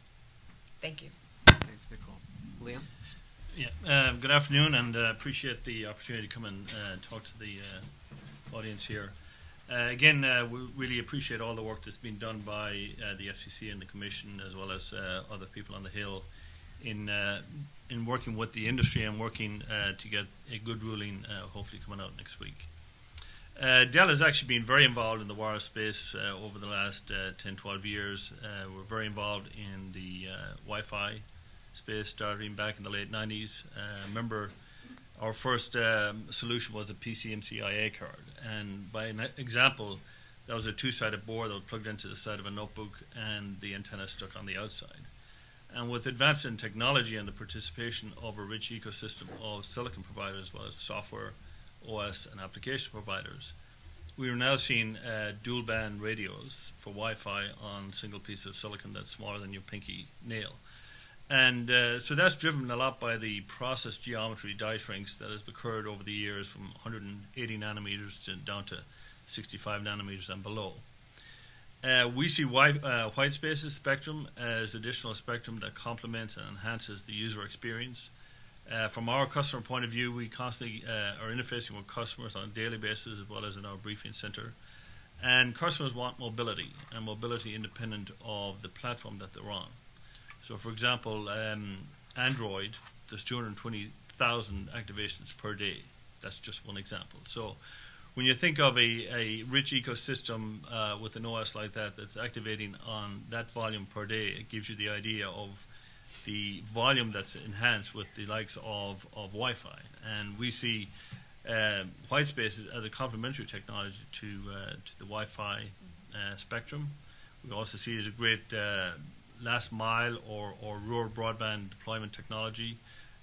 E: Thank you.
A: Thanks, Nicole. Liam?
F: Yeah, good afternoon, and appreciate the opportunity to come and talk to the audience here. Again, we really appreciate all the work that's been done by the FCC and the Commission, as well as other people on the Hill, in working with the industry and working to get a good ruling, hopefully coming out next week. Dell has actually been very involved in the wireless space over the last 10, 12 years. We're very involved in the Wi-Fi space starting back in the late 90s. Remember, our first solution was a PCMCIA card. And by an example, that was a two-sided board that was plugged into the side of a notebook and the antenna stuck on the outside. And with advances in technology and the participation of a rich ecosystem of silicon providers, as well as software, OS, and application providers, we are now seeing dual band radios for Wi-Fi on single pieces of silicon that's smaller than your pinky nail. And so that's driven a lot by the process geometry die shrinks that has occurred over the years from 180 nanometers down to 65 nanometers and below. We see white spaces spectrum as additional spectrum that complements and enhances the user experience. From our customer point of view, we constantly are interfacing with customers on a daily basis as well as in our briefing center. And customers want mobility, and mobility independent of the platform that they're on. So, for example, Android, there's 220,000 activations per day. That's just one example. So when you think of a rich ecosystem with an OS like that that's activating on that volume per day, it gives you the idea of the volume that's enhanced with the likes of Wi-Fi. And we see white spaces as a complementary technology to the Wi-Fi spectrum. We also see it as a great last mile or rural broadband deployment technology.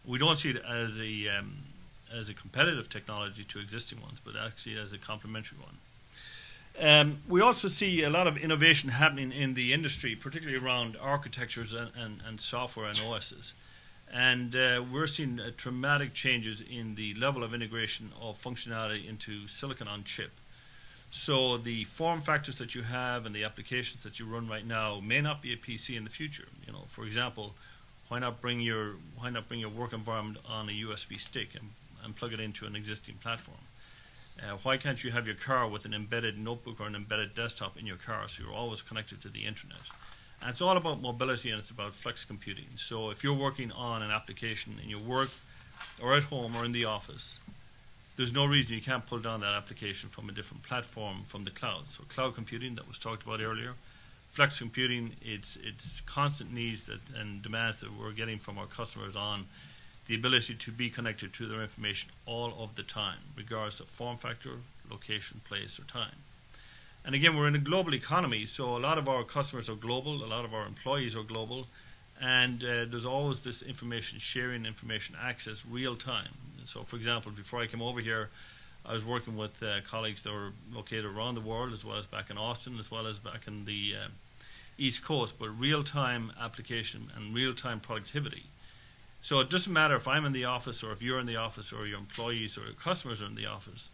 F: We don't see it as a competitive technology to existing ones, but actually as a complementary one. We also see a lot of innovation happening in the industry, particularly around architectures and software and OSs. And we're seeing dramatic changes in the level of integration of functionality into silicon on chip. So the form factors that you have and the applications that you run right now may not be a PC in the future. You know, for example, why not bring your work environment on a USB stick and plug it into an existing platform? Why can't you have your car with an embedded notebook or an embedded desktop in your car so you're always connected to the internet? And it's all about mobility, and it's about flex computing. So if you're working on an application in your work or at home or in the office, there's no reason you can't pull down that application from a different platform from the cloud. So cloud computing that was talked about earlier, flex computing, it's constant needs and demands that we're getting from our customers on the ability to be connected to their information all of the time, regardless of form factor, location, place, or time. And again, we're in a global economy, so a lot of our customers are global, a lot of our employees are global, and there's always this information sharing, information access, real time. So, for example, before I came over here, I was working with colleagues that were located around the world, as well as back in Austin, as well as back in the East Coast, but real-time application and real-time productivity. So it doesn't matter if I'm in the office or if you're in the office or your employees or your customers are in the office.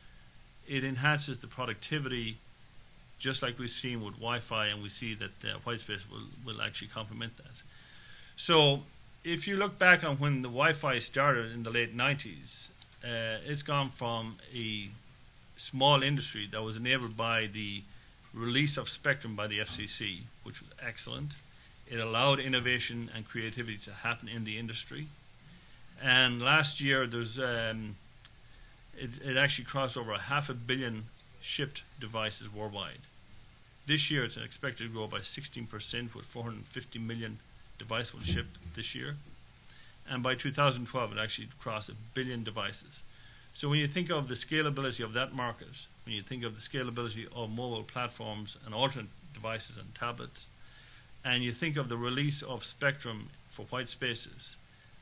F: It enhances the productivity, just like we've seen with Wi-Fi, and we see that Whitespace will actually complement that. So if you look back on when the Wi-Fi started in the late 90s, it's gone from a small industry that was enabled by the release of spectrum by the FCC, which was excellent. It allowed innovation and creativity to happen in the industry. And last year, there's it actually crossed over 500 million shipped devices worldwide. This year, it's expected to grow by 16%, with 450 million devices will ship this year. And by 2012, it actually crossed 1 billion devices. So when you think of the scalability of that market, when you think of the scalability of mobile platforms and alternate devices and tablets, and you think of the release of spectrum for white spaces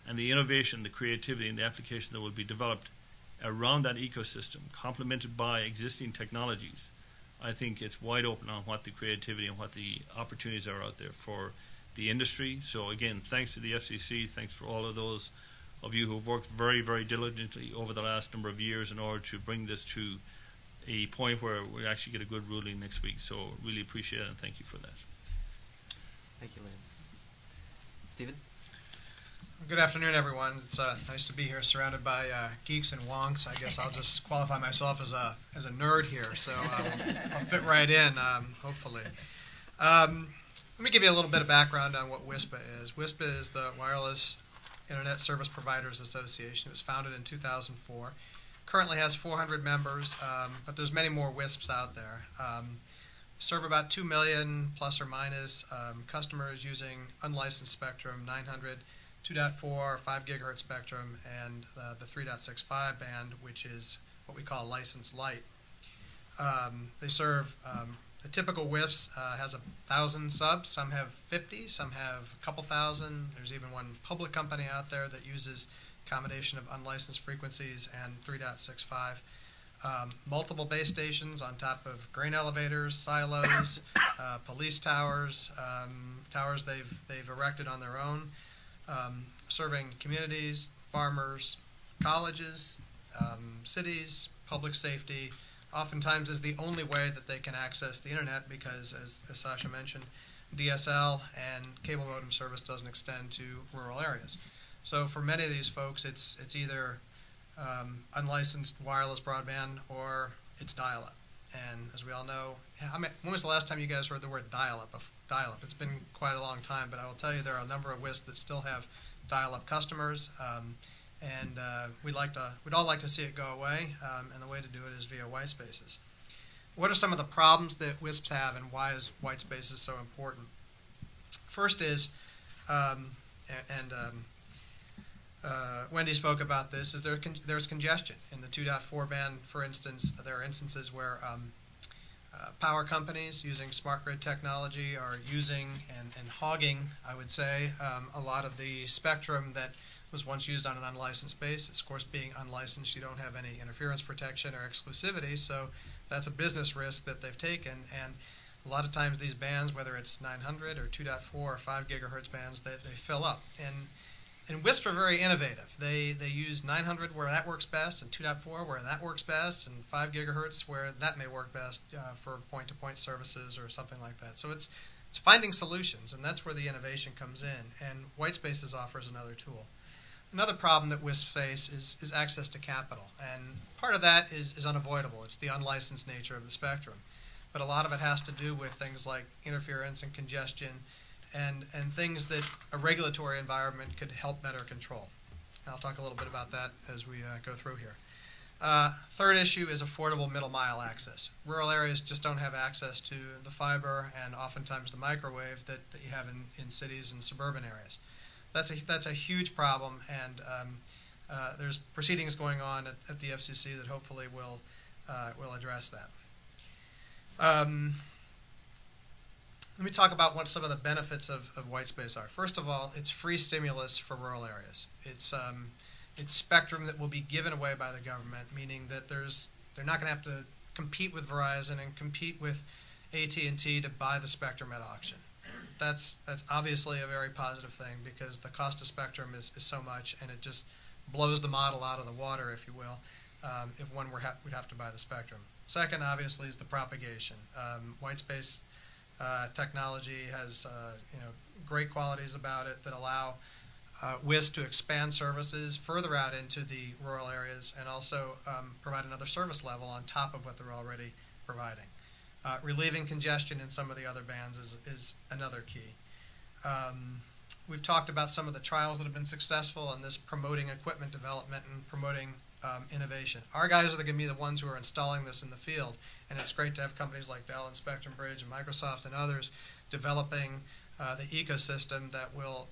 F: and the innovation, the creativity, and the application that will be developed around that ecosystem, complemented by existing technologies, I think it's wide open on what the creativity and what the opportunities are out there for the industry. So again, thanks to the FCC, thanks for all of those of you who have worked very, very diligently over the last number of years in order to bring this to a point where we actually get a good ruling next week. So really appreciate it, and thank you for that.
A: Thank you, Lynn. Stephen?
G: Good afternoon, everyone. It's nice to be here surrounded by geeks and wonks. I guess I'll just qualify myself as a nerd here, so I'll fit right in, hopefully. Let me give you a little bit of background on what WISP is. WISP is the Wireless Internet Service Providers Association. It was founded in 2004. Currently has 400 members, but there's many more WISPs out there. Serve about 2 million plus or minus customers using unlicensed spectrum, 900, 2.4, 5 gigahertz spectrum, and the 3.65 band, which is what we call licensed light. They serve the typical WISP has 1,000 subs. Some have 50, some have a couple thousand. There's even one public company out there that uses a combination of unlicensed frequencies and 3.65. Multiple base stations on top of grain elevators, silos, police towers, towers they've erected on their own, serving communities, farmers, colleges, cities, public safety, oftentimes is the only way that they can access the internet because, as Sasha mentioned, DSL and cable modem service doesn't extend to rural areas. So for many of these folks, it's either unlicensed wireless broadband or it's dial-up. And as we all know, when was the last time you guys heard the word dial-up? It's been quite a long time, but I will tell you there are a number of WISP that still have dial-up customers, and we'd all like to see it go away, and the way to do it is via white spaces. What are some of the problems that WISPs have, and why is white spaces so important? First is, Wendy spoke about this, is there's congestion. In the 2.4 band, for instance, there are instances where power companies using smart grid technology are using and hogging, I would say, a lot of the spectrum that was once used on an unlicensed basis. Of course, being unlicensed, you don't have any interference protection or exclusivity, so that's a business risk that they've taken. And a lot of times these bands, whether it's 900 or 2.4 or 5 gigahertz bands, they fill up. And WISP are very innovative. They use 900 where that works best, and 2.4 where that works best, and 5 gigahertz where that may work best for point-to-point services or something like that. So it's finding solutions, and that's where the innovation comes in. And white spaces offers another tool. Another problem that WISP face is access to capital, and part of that is unavoidable. It's the unlicensed nature of the spectrum. But a lot of it has to do with things like interference and congestion and things that a regulatory environment could help better control. And I'll talk a little bit about that as we go through here. Third issue is affordable middle mile access. Rural areas just don't have access to the fiber and oftentimes the microwave that you have in cities and suburban areas. That's a huge problem, and there's proceedings going on at the FCC that hopefully will address that. Let me talk about what some of the benefits of white space are. First of all, it's free stimulus for rural areas. It's spectrum that will be given away by the government, meaning that they're not going to have to compete with Verizon and compete with AT&T to buy the spectrum at auction. That's obviously a very positive thing because the cost of spectrum is so much, and it just blows the model out of the water, if you will, if one would have to buy the spectrum. Second, obviously, is the propagation. White space technology has great qualities about it that allow WISP to expand services further out into the rural areas and also provide another service level on top of what they're already providing. Relieving congestion in some of the other bands is another key. We've talked about some of the trials that have been successful in this promoting equipment development and promoting innovation. Our guys are going to be the ones who are installing this in the field, and it's great to have companies like Dell and Spectrum Bridge and Microsoft and others developing the ecosystem that will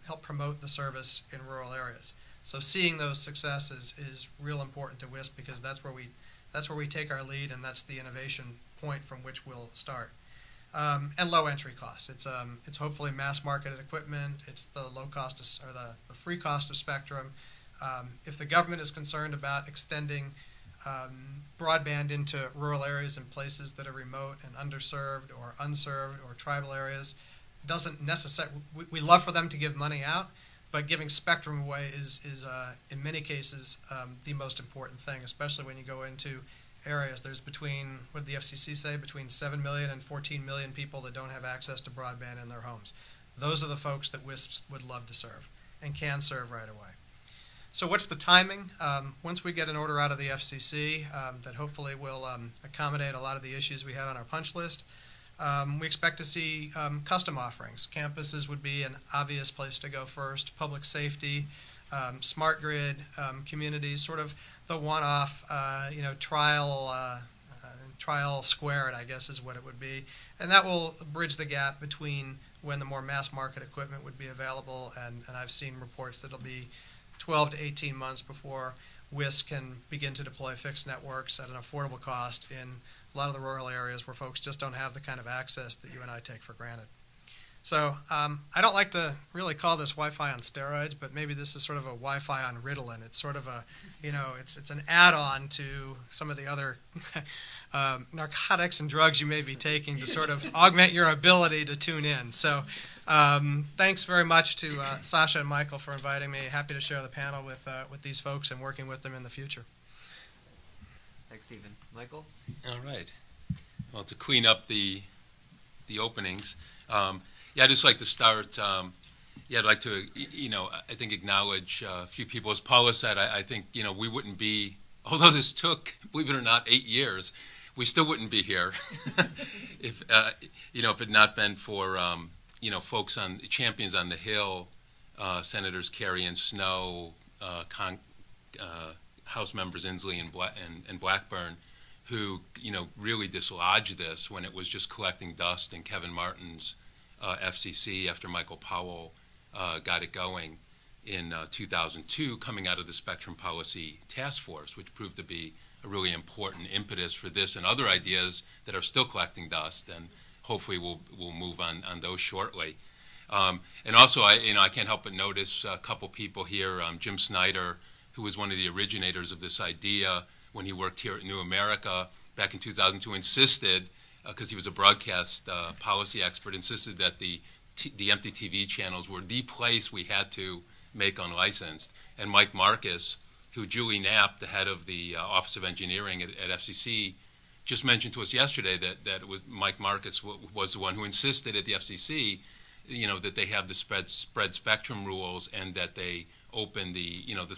G: help promote the service in rural areas. So seeing those successes is real important to WISP because that's where we take our lead, and that's the innovation point from which we'll start. And low entry costs. It's hopefully mass marketed equipment. It's the low cost or the free cost of spectrum. If the government is concerned about extending broadband into rural areas and places that are remote and underserved or unserved or tribal areas, doesn't necessarily. We love for them to give money out, but giving spectrum away is in many cases the most important thing, especially when you go into areas. There's between, what did the FCC say, between 7 million and 14 million people that don't have access to broadband in their homes. Those are the folks that WISPs would love to serve and can serve right away. So what's the timing? Once we get an order out of the FCC that hopefully will accommodate a lot of the issues we had on our punch list, we expect to see custom offerings. Campuses would be an obvious place to go first. Public safety, smart grid, communities, sort of the one-off, trial squared, I guess is what it would be. And that will bridge the gap between when the more mass market equipment would be available, and I've seen reports that it'll be 12 to 18 months before WISP can begin to deploy fixed networks at an affordable cost in a lot of the rural areas where folks just don't have the kind of access that you and I take for granted. So I don't like to really call this Wi-Fi on steroids, but maybe this is sort of a Wi-Fi on Ritalin. It's sort of a, it's an add-on to some of the other narcotics and drugs you may be taking to sort of augment your ability to tune in. So thanks very much to Sasha and Michael for inviting me. Happy to share the panel with these folks and working with them in the future.
A: Thanks, Stephen. Michael?
H: All right. Well, to clean up the openings, I'd just like to start. I'd like to, I think acknowledge a few people. As Paula said, I think, we wouldn't be, although this took, believe it or not, 8 years, we still wouldn't be here if it had not been for, folks champions on the Hill, Senators Kerry and Snow, House members Inslee and Blackburn, who, really dislodged this when it was just collecting dust in Kevin Martin's FCC after Michael Powell got it going in 2002, coming out of the Spectrum Policy Task Force, which proved to be a really important impetus for this and other ideas that are still collecting dust, and hopefully we'll move on those shortly. And also, I can't help but notice a couple people here. Jim Snyder, who was one of the originators of this idea when he worked here at New America back in 2002, insisted, because he was a broadcast policy expert, insisted that the empty TV channels were the place we had to make unlicensed. And Mike Marcus, who Julie Knapp, the head of the Office of Engineering at FCC, just mentioned to us yesterday that it was Mike Marcus was the one who insisted at the FCC, that they have the spread spectrum rules and that they open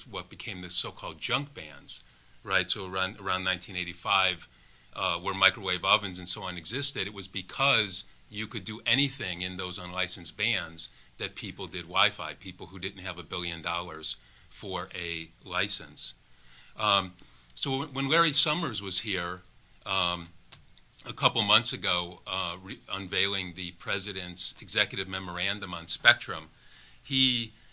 H: what became the so-called junk bands, right? So around 1985, where microwave ovens and so on existed, it was because you could do anything in those unlicensed bands that people did Wi-Fi, people who didn't have $1 billion for a license. So when Larry Summers was here a couple months ago, unveiling the president's executive memorandum on spectrum,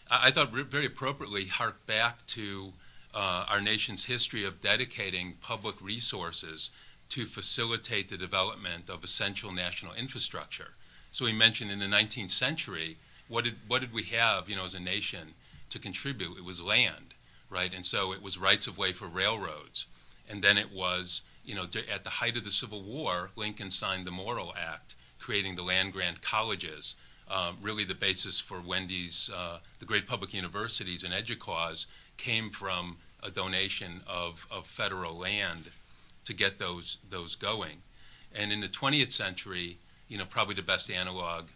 H: I thought very appropriately harked back to our nation's history of dedicating public resources to facilitate the development of essential national infrastructure. So he mentioned in the 19th century, what did we have, as a nation to contribute? It was land, right? And so it was rights of way for railroads. And then it was, at the height of the Civil War, Lincoln signed the Morrill Act, creating the land-grant colleges, really the basis for Wendy's, the great public universities and EDUCAUSE came from a donation of federal land to get those going. And in the 20th century, probably the best analog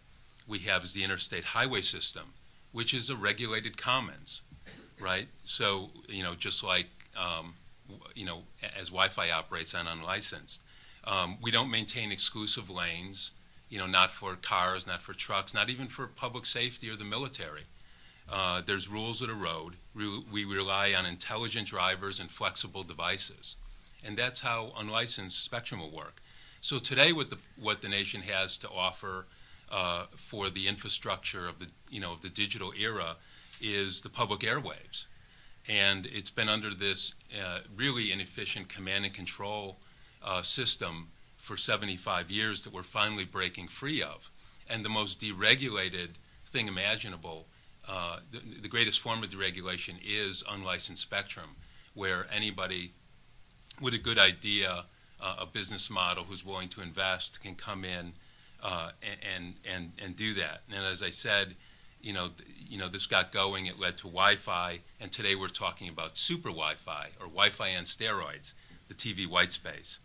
H: we have is the interstate highway system, which is a regulated commons, right? So, just like, as Wi-Fi operates on unlicensed, we don't maintain exclusive lanes, not for cars, not for trucks, not even for public safety or the military. There's rules of the road. We rely on intelligent drivers and flexible devices. And that's how unlicensed spectrum will work. So today, what the nation has to offer for the infrastructure of the digital era is the public airwaves, and it's been under this really inefficient command and control system for 75 years that we're finally breaking free of. And the most deregulated thing imaginable, the greatest form of deregulation, is unlicensed spectrum, where anybody with a good idea, a business model who's willing to invest, can come in and do that. And as I said, this got going. It led to Wi-Fi, and today we're talking about super Wi-Fi, or Wi-Fi on steroids, the TV white space.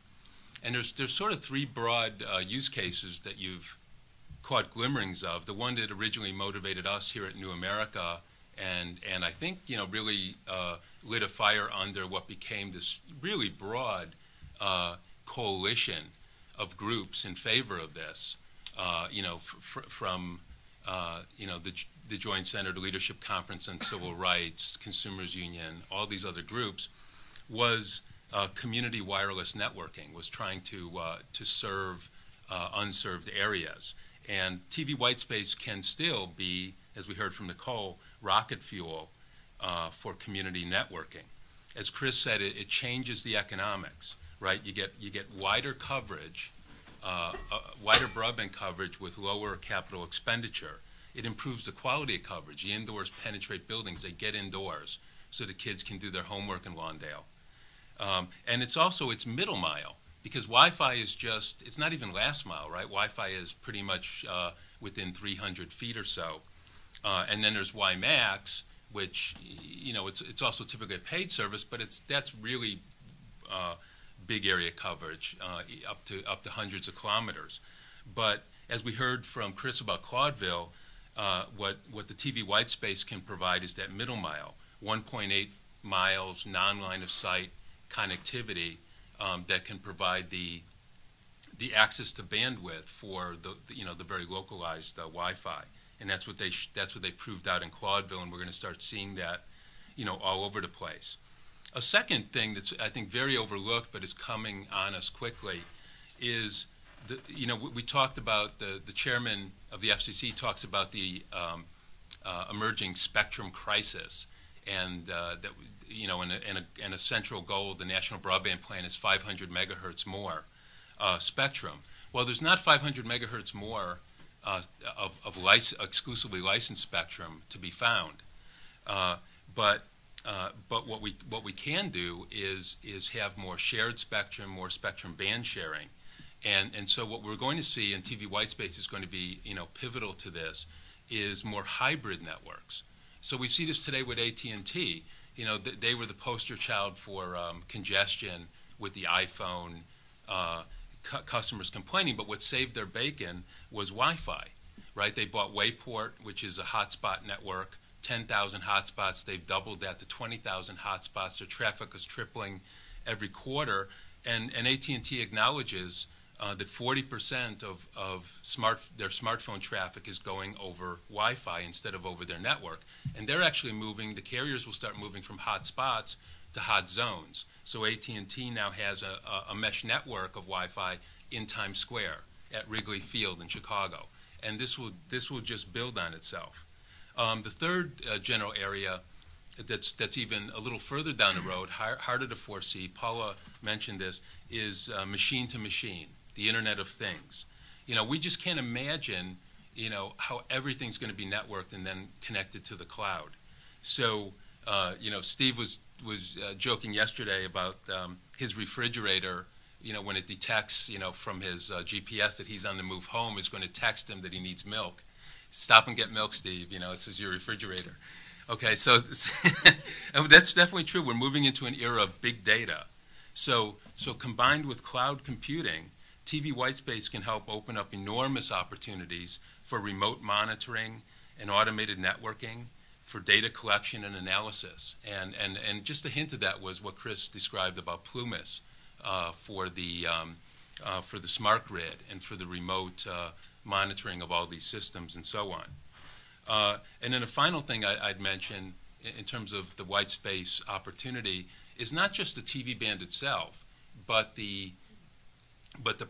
H: And there's sort of three broad use cases that you've caught glimmerings of. The one that originally motivated us here at New America, and I think really lit a fire under what became this really broad coalition of groups in favor of this. From the Joint Center, the Leadership Conference on Civil Rights, Consumers Union, all these other groups, was community wireless networking, was trying to serve unserved areas. And TV white space can still be, as we heard from Nicole, rocket fuel for community networking. As Chris said, it changes the economics, right? You get wider coverage, wider broadband coverage with lower capital expenditure. It improves the quality of coverage. The indoors penetrate buildings. They get indoors so the kids can do their homework in Lawndale. And it's middle mile, because Wi-Fi is it's not even last mile, right? Wi-Fi is pretty much within 300 feet or so. And then there's WiMAX, which, it's also typically a paid service, but that's really big area coverage, up to hundreds of kilometers. But as we heard from Chris about Claudeville, what the TV white space can provide is that middle mile, 1.8 miles non-line of sight connectivity that can provide the access to bandwidth for the very localized Wi-Fi, and that's what they proved out in Claudeville, and we're going to start seeing that all over the place. A second thing that's I think very overlooked but is coming on us quickly is we talked about the chairman of the FCC talks about the emerging spectrum crisis, and that and a central goal of the National Broadband Plan is 500 megahertz more spectrum. Well, there's not 500 megahertz more of exclusively licensed spectrum to be found, but what we can do is have more shared spectrum, more spectrum band sharing, and so what we're going to see in TV whitespace is going to be pivotal to this is more hybrid networks. So we see this today with AT&T. They were the poster child for congestion with the iPhone. Customers complaining, but what saved their bacon was Wi-Fi, right? They bought Wayport, which is a hotspot network, 10,000 hotspots. They've doubled that to 20,000 hotspots. Their traffic is tripling every quarter, and AT&T acknowledges that 40% of their smartphone traffic is going over Wi-Fi instead of over their network, and they're actually moving. The carriers will start moving from hotspots to hot zones. So AT&T now has a mesh network of Wi-Fi in Times Square at Wrigley Field in Chicago, and this will just build on itself. The third general area that's even a little further down the road, harder to foresee, Paula mentioned this, is machine to machine, the Internet of Things. We just can't imagine how everything's going to be networked and then connected to the cloud. So Steve was joking yesterday about his refrigerator. When it detects, from his GPS that he's on the move home, is going to text him that he needs milk. Stop and get milk, Steve. This is your refrigerator. Okay, so that's definitely true. We're moving into an era of big data. So combined with cloud computing, TV whitespace can help open up enormous opportunities for remote monitoring and automated networking, for data collection and analysis. And just a hint of that was what Chris described about Plumas for the smart grid and for the remote monitoring of all these systems and so on. And then a final thing I'd mention in terms of the white space opportunity is not just the TV band itself, but the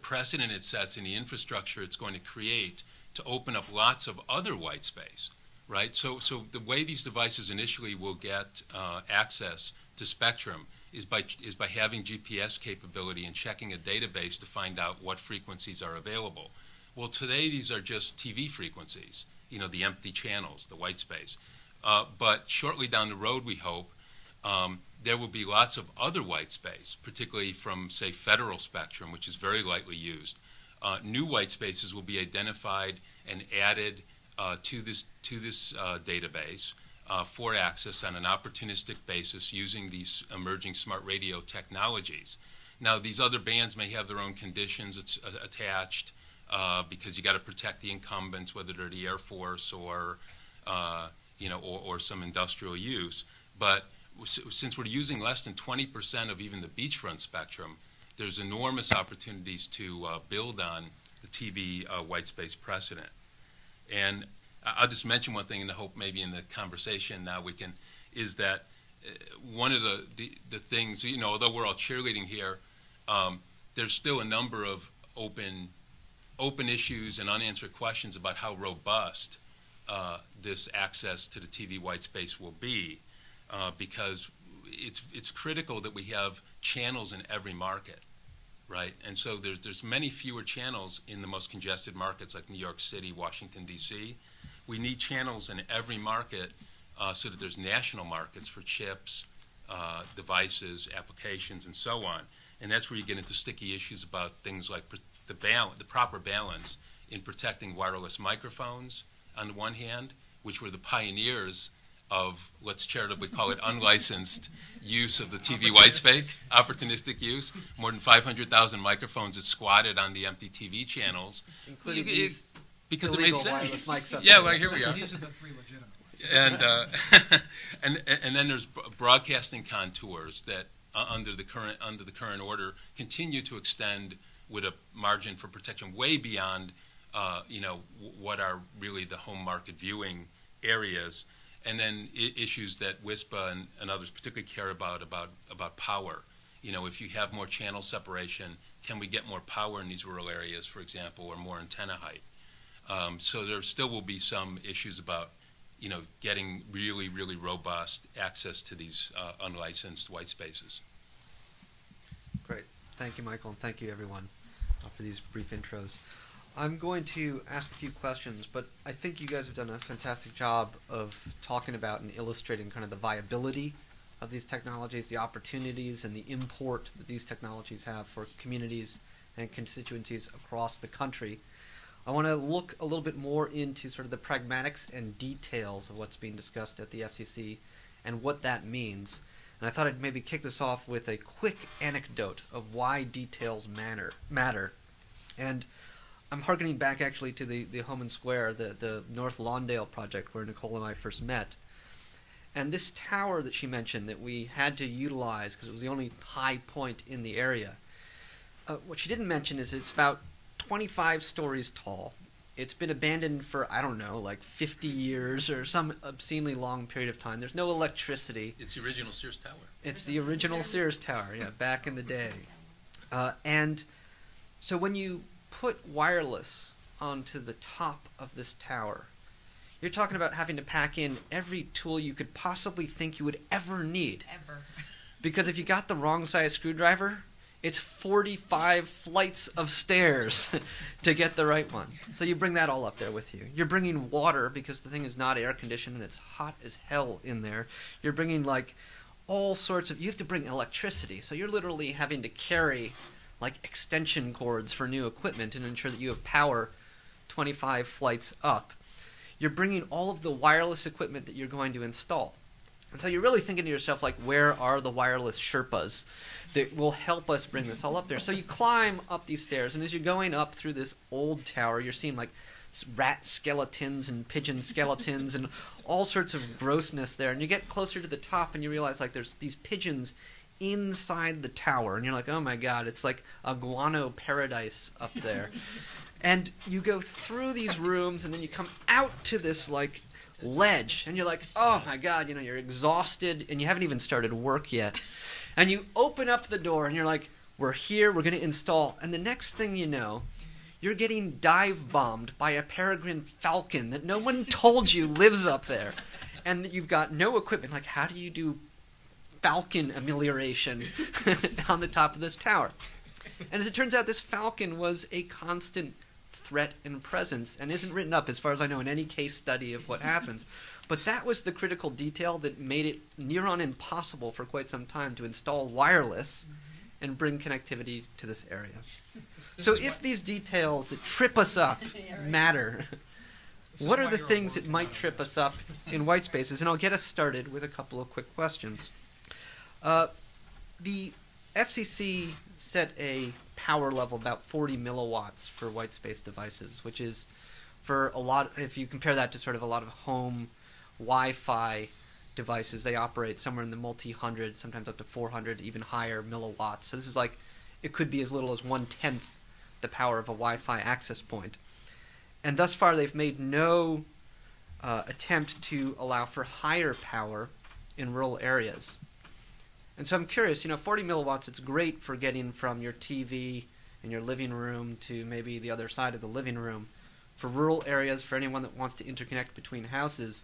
H: precedent it sets and the infrastructure it's going to create to open up lots of other white space, right? So the way these devices initially will get access to spectrum is by having GPS capability and checking a database to find out what frequencies are available. Well, today these are just TV frequencies, the empty channels, the white space. But shortly down the road, we hope, there will be lots of other white space, particularly from, say, federal spectrum, which is very lightly used. New white spaces will be identified and added to this database for access on an opportunistic basis using these emerging smart radio technologies. Now, these other bands may have their own conditions attached because you got to protect the incumbents, whether they're the Air Force or some industrial use. But since we're using less than 20% of even the beachfront spectrum, there's enormous opportunities to build on the TV white space precedent. And I'll just mention one thing in the hope maybe in the conversation now we can, is that one of the things, although we're all cheerleading here, there's still a number of open issues and unanswered questions about how robust this access to the TV white space will be, because it's critical that we have channels in every market, right? And so there's many fewer channels in the most congested markets like New York City, Washington, D.C. We need channels in every market so that there's national markets for chips, devices, applications, and so on. And that's where you get into sticky issues about things like the proper balance in protecting wireless microphones on the one hand, which were the pioneers of, let's charitably call it, unlicensed use of the TV white space, opportunistic use. More than 500,000 microphones is squatted on the empty TV channels.
A: Including these
H: because it made
A: illegal
H: sense.
A: wireless mics up
H: Yeah,
A: there.
H: well, here we are.
G: These are the three legitimate ones.
H: And then there's broadcasting contours that under the current order continue to extend with a margin for protection way beyond what are really the home market viewing areas, and then issues that WISPA and others particularly care about power. If you have more channel separation, can we get more power in these rural areas, for example, or more antenna height? So there still will be some issues about getting really, really robust access to these unlicensed white spaces.
A: Great. Thank you, Michael, and thank you, everyone, for these brief intros. I'm going to ask a few questions, but I think you guys have done a fantastic job of talking about and illustrating kind of the viability of these technologies, the opportunities, and the import that these technologies have for communities and constituencies across the country. I want to look a little bit more into sort of the pragmatics and details of what's being discussed at the FCC and what that means. And I thought I'd maybe kick this off with a quick anecdote of why details matter. And I'm harkening back actually to the Home and Square, the North Lawndale project where Nicole and I first met. And this tower that she mentioned that we had to utilize because it was the only high point in the area, what she didn't mention is it's about 25 stories tall. It's been abandoned for, I don't know, like 50 years or some obscenely long period of time. There's no electricity.
H: It's the original Sears Tower.
A: It's the original Sears Tower, yeah, back in the day. And so when you put wireless onto the top of this tower, you're talking about having to pack in every tool you could possibly think you would ever need.
E: Ever.
A: Because if you got the wrong size screwdriver, it's 45 flights of stairs to get the right one. So you bring that all up there with you. You're bringing water because the thing is not air conditioned and it's hot as hell in there. You're bringing like all sorts of, you have to bring electricity. So you're literally having to carry like extension cords for new equipment and ensure that you have power 25 flights up. You're bringing all of the wireless equipment that you're going to install. And so you're really thinking to yourself, like, where are the wireless Sherpas that will help us bring this all up there? So you climb up these stairs, and as you're going up through this old tower, you're seeing, like, rat skeletons and pigeon skeletons and all sorts of grossness there. And you get closer to the top, and you realize, like, there's these pigeons inside the tower. And you're like, oh, my God, it's like a guano paradise up there. And you go through these rooms, and then you come out to this, like, ledge, and you're like, oh my God, you're exhausted, and you haven't even started work yet. And you open up the door, and you're like, we're here, we're going to install. And the next thing you know, you're getting dive bombed by a peregrine falcon that no one told you lives up there. And you've got no equipment. Like, how do you do falcon amelioration on the top of this tower? And as it turns out, this falcon was a constant threat and presence and isn't written up, as far as I know, in any case study of what happens. But that was the critical detail that made it near on impossible for quite some time to install wireless and bring connectivity to this area. So if these details that trip us up matter, what are the things that might trip us up in white spaces? And I'll get us started with a couple of quick questions. The FCC set a power level about 40 milliwatts for white space devices, which is for a lot, if you compare that to sort of a lot of home Wi-Fi devices, they operate somewhere in the multi-hundred, sometimes up to 400, even higher milliwatts. So this is like, it could be as little as 1/10 the power of a Wi-Fi access point. And thus far, they've made no attempt to allow for higher power in rural areas. And so I'm curious, 40 milliwatts, it's great for getting from your TV in your living room to maybe the other side of the living room. For rural areas, for anyone that wants to interconnect between houses,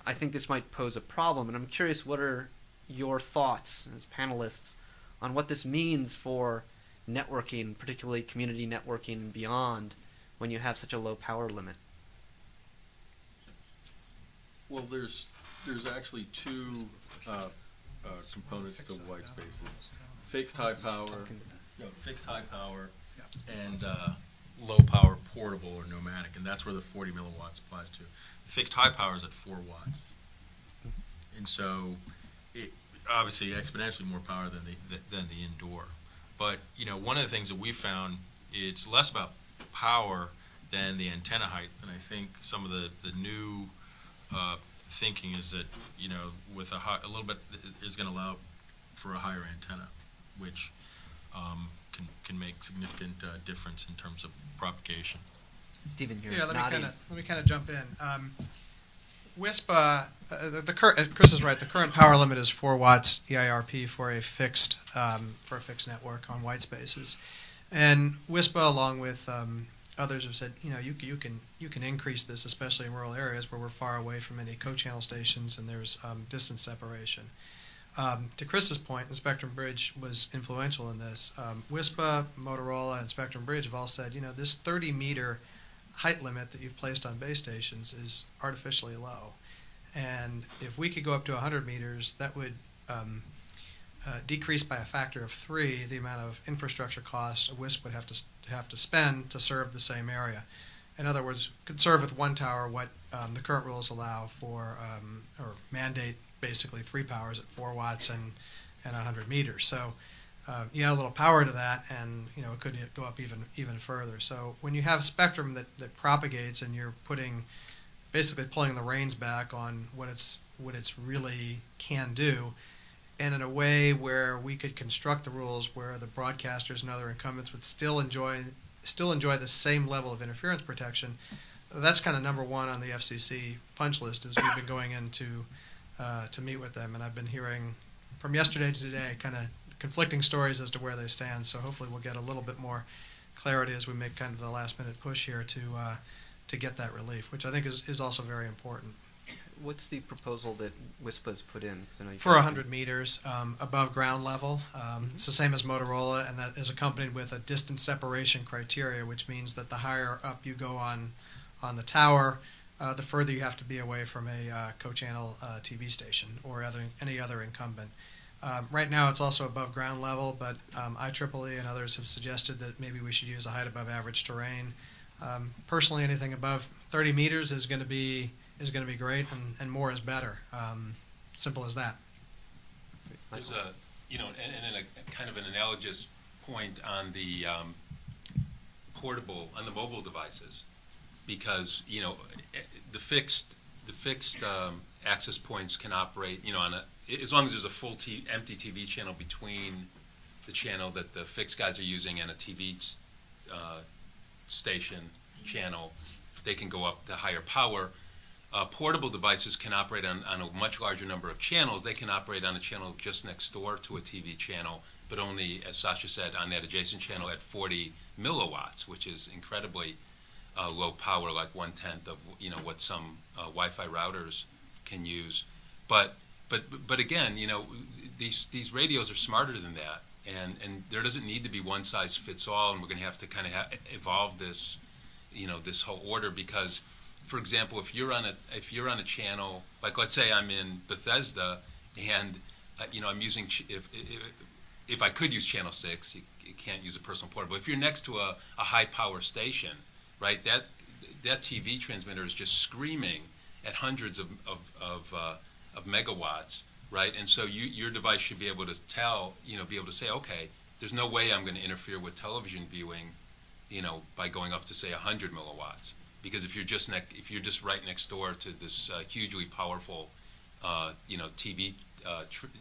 A: I think this might pose a problem. And I'm curious, what are your thoughts as panelists on what this means for networking, particularly community networking and beyond, when you have such a low power limit?
B: Well, there's actually two components to white spaces: fixed high power, and low power portable or nomadic, and that's where the 40 milliwatts applies to. The fixed high power is at 4 watts. and so it obviously exponentially more power than the indoor. But one of the things that we found, it's less about power than the antenna height. And I think some of the new thinking is that with a little bit is going to allow for a higher antenna, which can make significant difference in terms of propagation.
A: Stephen, you're
G: let
A: nodding.
G: me kind of jump in. WISP, Chris is right. The current power limit is 4 watts EIRP for a fixed network on white spaces, and WISP, along with others, have said you can increase this, especially in rural areas where we're far away from any co-channel stations and there's distance separation. To Chris's point, the Spectrum Bridge was influential in this. WISPA, Motorola, and Spectrum Bridge have all said, this 30-meter height limit that you've placed on base stations is artificially low. And if we could go up to 100 meters, that would decrease by a factor of 3 the amount of infrastructure cost a WISP would have to spend to serve the same area. In other words, could serve with one tower what the current rules allow for, or mandate basically 3 powers at 4 watts and 100 meters. So you add a little power to that, and it could go up even further. So when you have spectrum that propagates, and you're basically pulling the reins back on what it's really can do, and in a way where we could construct the rules where the broadcasters and other incumbents would still enjoy the same level of interference protection, that's kind of number one on the FCC punch list as we've been going into to meet with them. And I've been hearing from yesterday to today kind of conflicting stories as to where they stand. So hopefully we'll get a little bit more clarity as we make kind of the last minute push here to get that relief, which I think is also very important.
A: What's the proposal that WISP has put in?
G: For 100 meters above ground level. It's the same as Motorola, and that is accompanied with a distance separation criteria, which means that the higher up you go on the tower, the further you have to be away from a co-channel TV station or any other incumbent. Right now it's also above ground level, but IEEE and others have suggested that maybe we should use a height above average terrain. Personally, anything above 30 meters is going to be great, and more is better. Simple as that.
H: There's and a kind of an analogous point on the on the mobile devices, because the fixed access points can operate as long as there's a full empty TV channel between the channel that the fixed guys are using and a TV station channel, they can go up to higher power. Portable devices can operate on a much larger number of channels. They can operate on a channel just next door to a TV channel, but only, as Sasha said, on that adjacent channel at 40 milliwatts, which is incredibly low power, like 1/10 of what some Wi-Fi routers can use. But again, these radios are smarter than that, and there doesn't need to be one size fits all, and we're going to have to kind of evolve this, this whole order, because, for example, if you're on a channel, like let's say I'm in Bethesda, and I'm using if I could use channel 6, you can't use a personal portable. If you're next to a high power station, right, that TV transmitter is just screaming at hundreds of megawatts, right, and so your device should be able to be able to say, okay, there's no way I'm going to interfere with television viewing, by going up to say 100 milliwatts. Because if you're just right next door to this hugely powerful, TV,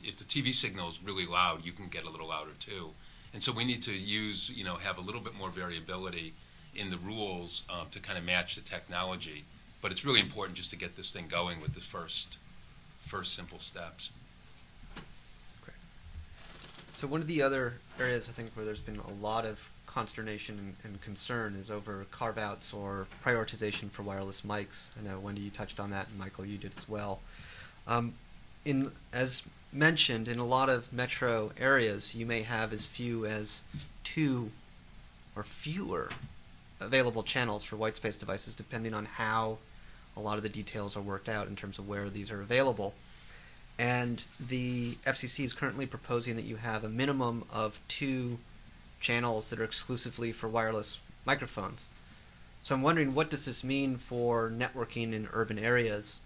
H: if the TV signal is really loud, you can get a little louder too. And so we need to have a little bit more variability in the rules to kind of match the technology. But it's really important just to get this thing going with the first simple steps.
A: Great. So one of the other areas I think where there's been a lot of consternation and concern is over carve-outs or prioritization for wireless mics. I know, Wendy, you touched on that, and Michael, you did as well. As mentioned, in a lot of metro areas, you may have as few as 2 or fewer available channels for white space devices, depending on how a lot of the details are worked out in terms of where these are available. And the FCC is currently proposing that you have a minimum of 2 channels that are exclusively for wireless microphones. So I'm wondering, what does this mean for networking in urban areas?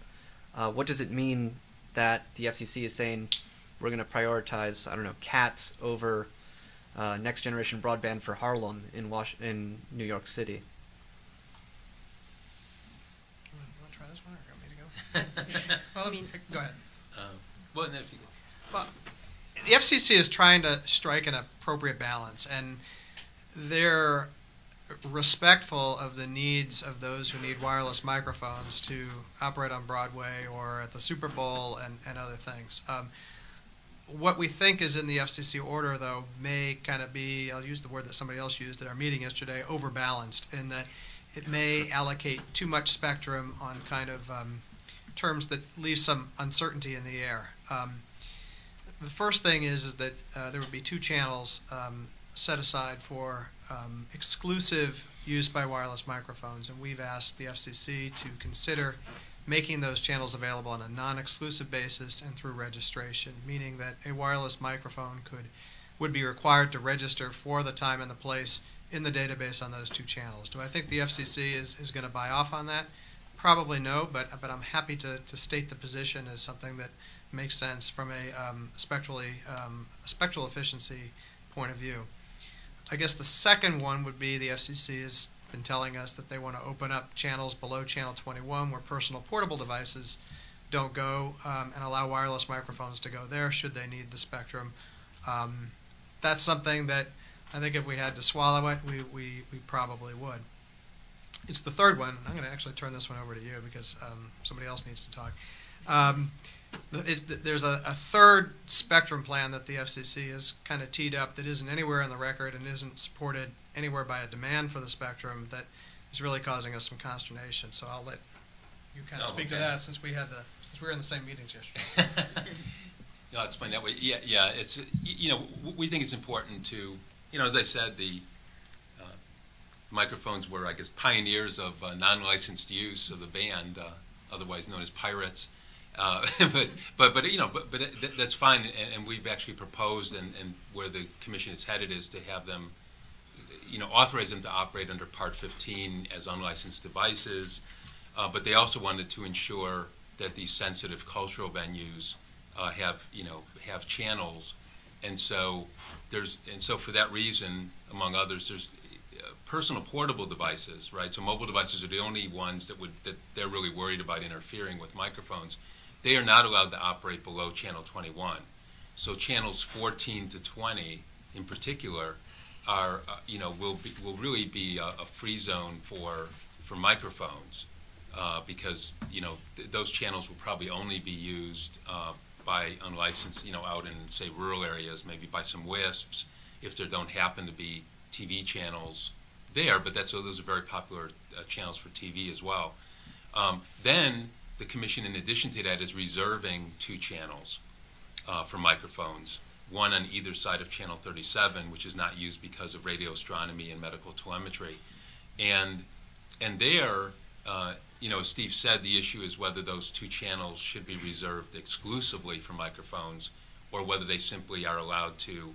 A: What does it mean that the FCC is saying we're going to prioritize, I don't know, cats over next generation broadband for Harlem in New York City.
G: You want to try this one, or you want me to go? Well, go ahead.
H: Well, and if you,
G: Well, the FCC is trying to strike an appropriate balance, and they're respectful of the needs of those who need wireless microphones to operate on Broadway or at the Super Bowl and other things. What we think is in the FCC order, though, may kind of be, I'll use the word that somebody else used at our meeting yesterday, overbalanced, in that it may allocate too much spectrum on kind of terms that leave some uncertainty in the air. The first thing is that there would be 2 channels set aside for exclusive use by wireless microphones, and we've asked the FCC to consider making those channels available on a non-exclusive basis and through registration, meaning that a wireless microphone would be required to register for the time and the place in the database on those 2 channels. Do I think the FCC is going to buy off on that? Probably no, but I'm happy to state the position as something that makes sense from a spectral efficiency point of view. I guess the second one would be the FCC has been telling us that they want to open up channels below channel 21 where personal portable devices don't go, and allow wireless microphones to go there should they need the spectrum. That's something that I think if we had to swallow it, we probably would. It's the third one. I'm going to actually turn this one over to you because somebody else needs to talk. There's a third spectrum plan that the FCC has kind of teed up that isn't anywhere in the record and isn't supported anywhere by a demand for the spectrum that is really causing us some consternation. So I'll let you kind of speak to that since we were in the same meetings yesterday.
H: I'll explain that way. Yeah. It's we think it's important to as I said, the microphones were, I guess, pioneers of non-licensed use of the band, otherwise known as pirates. But that's fine, and we've actually proposed, and where the commission is headed is to have them, authorize them to operate under Part 15 as unlicensed devices. But they also wanted to ensure that these sensitive cultural venues have channels, and so for that reason, among others, there's personal portable devices, right? So mobile devices are the only ones that they're really worried about interfering with microphones. They are not allowed to operate below channel 21. So channels 14 to 20, in particular, are will really be a free zone for microphones because those channels will probably only be used by unlicensed out in say rural areas, maybe by some WISPs if there don't happen to be TV channels there. But those are very popular channels for TV as well. Then the commission, in addition to that, is reserving 2 channels for microphones, one on either side of channel 37, which is not used because of radio astronomy and medical telemetry. And there, as Steve said, the issue is whether those 2 channels should be reserved exclusively for microphones or whether they simply are allowed to,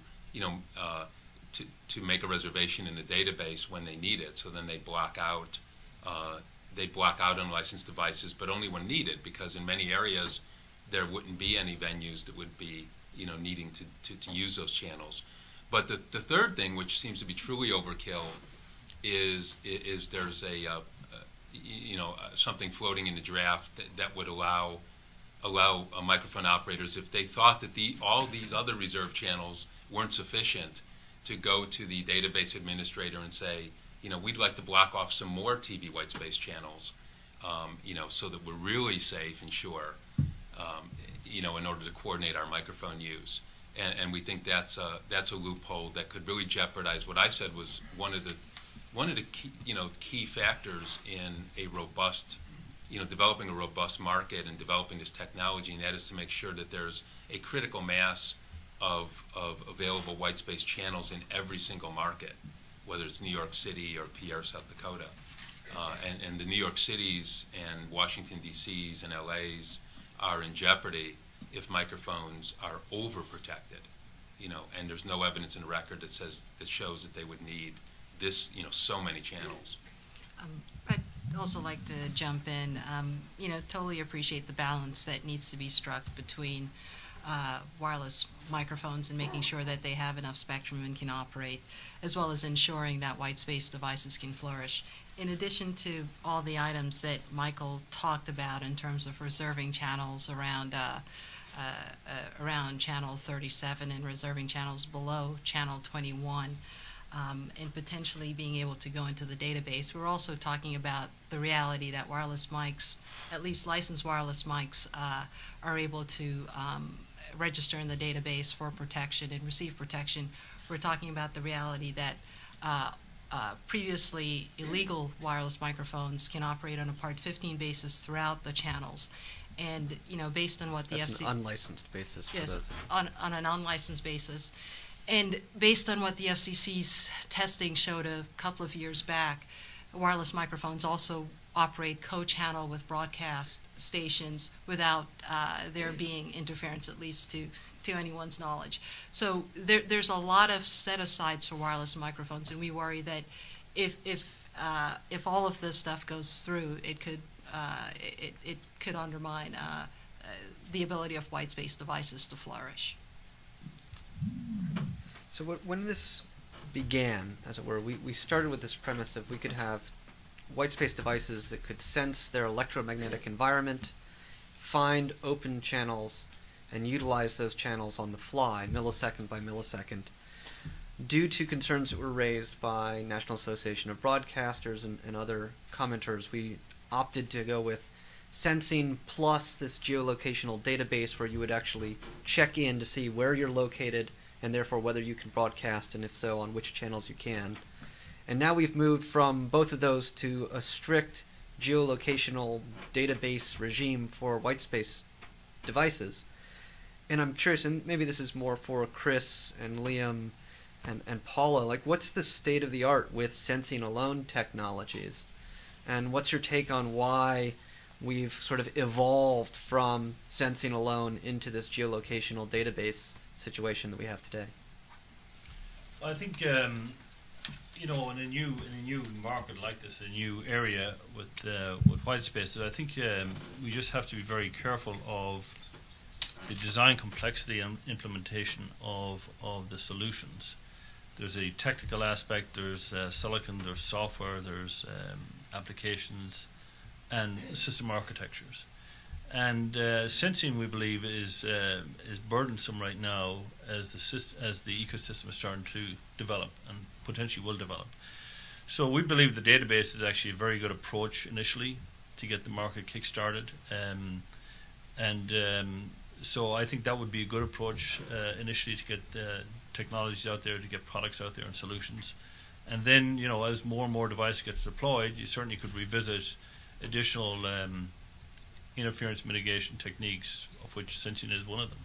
H: to make a reservation in the database when they need it. So then they block out unlicensed devices, but only when needed, because in many areas there wouldn't be any venues that would be, needing to use those channels. But the third thing, which seems to be truly overkill, is there's something floating in the draft that would allow microphone operators, if they thought that all these other reserved channels weren't sufficient, to go to the database administrator and say, we'd like to block off some more TV white space channels, so that we're really safe and sure, in order to coordinate our microphone use. And we think that's a loophole that could really jeopardize what I said was one of the key factors in a robust, developing a robust market and developing this technology, and that is to make sure that there's a critical mass of available white space channels in every single market, whether it's New York City or PR, South Dakota. And the New York Cities and Washington, D.C.s and L.A.s are in jeopardy if microphones are overprotected, and there's no evidence in the record that shows that they would need this, so many channels.
C: also like to jump in. Totally appreciate the balance that needs to be struck between wireless microphones and making sure that they have enough spectrum and can operate, as well as ensuring that white space devices can flourish. In addition to all the items that Michael talked about in terms of reserving channels around channel 37 and reserving channels below channel 21, and potentially being able to go into the database, we're also talking about the reality that wireless mics, at least licensed wireless mics, are able to register in the database for protection and receive protection. We're talking about the reality that previously illegal wireless microphones can operate on a Part 15 basis throughout the channels. And, based on what the
A: That's
C: FCC...
A: an unlicensed basis. For
C: Yes,
A: those.
C: on an unlicensed basis. And based on what the FCC's testing showed a couple of years back, wireless microphones also operate co-channel with broadcast stations without there being interference, at least to anyone's knowledge. So there's a lot of set-asides for wireless microphones, and we worry that if all of this stuff goes through, it could undermine the ability of white space devices to flourish.
A: So when this began, as it were, we started with this premise of we could have white space devices that could sense their electromagnetic environment, find open channels, and utilize those channels on the fly, millisecond by millisecond. Due to concerns that were raised by National Association of Broadcasters and other commenters, we opted to go with sensing plus this geolocational database where you would actually check in to see where you're located and therefore whether you can broadcast, and if so, on which channels you can. And now we've moved from both of those to a strict geolocational database regime for white space devices. And I'm curious, and maybe this is more for Chris and Liam and Paula, like what's the state of the art with sensing alone technologies? And what's your take on why we've sort of evolved from sensing alone into this geolocational database situation that we have today?
F: I think in a new market like this, a new area with white spaces, I think we just have to be very careful of the design complexity and implementation of the solutions. There's a technical aspect, there's silicon, there's software, there's applications, and system architectures. And sensing, we believe, is burdensome right now as the ecosystem is starting to develop and potentially will develop. So we believe the database is actually a very good approach initially to get the market kick-started. So I think that would be a good approach initially to get technologies out there, to get products out there and solutions. And then, as more and more devices gets deployed, you certainly could revisit additional interference mitigation techniques, of which sensing is one of them.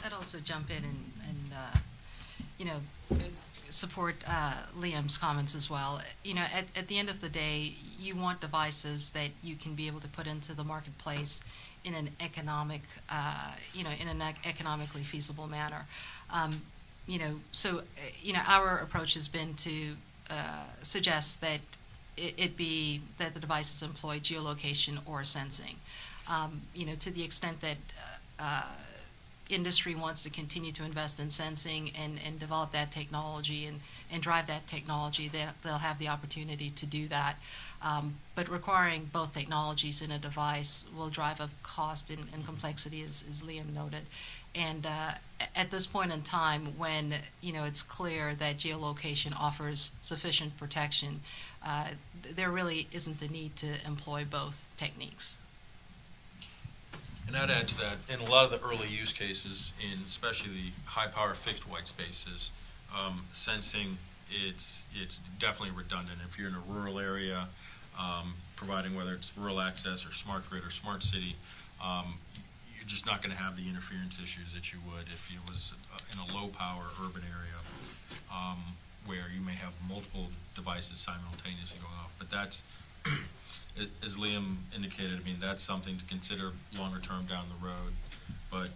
C: I'd also jump in and support Liam's comments as well. At the end of the day, you want devices that you can be able to put into the marketplace in an economically feasible manner. Our approach has been to suggest that it be that the devices employ geolocation or sensing. To the extent that industry wants to continue to invest in sensing and develop that technology and drive that technology, they'll have the opportunity to do that. But requiring both technologies in a device will drive up cost and complexity, as Liam noted. And at this point in time, when it's clear that geolocation offers sufficient protection, there really isn't the need to employ both techniques.
B: And I'd add to that, in a lot of the early use cases, in especially the high-power fixed white spaces, sensing, it's definitely redundant. If you're in a rural area, providing whether it's rural access or smart grid or smart city, you're just not going to have the interference issues that you would if it was in a low-power urban area where you may have multiple devices simultaneously going off. But that's, as Liam indicated, that's something to consider longer term down the road. But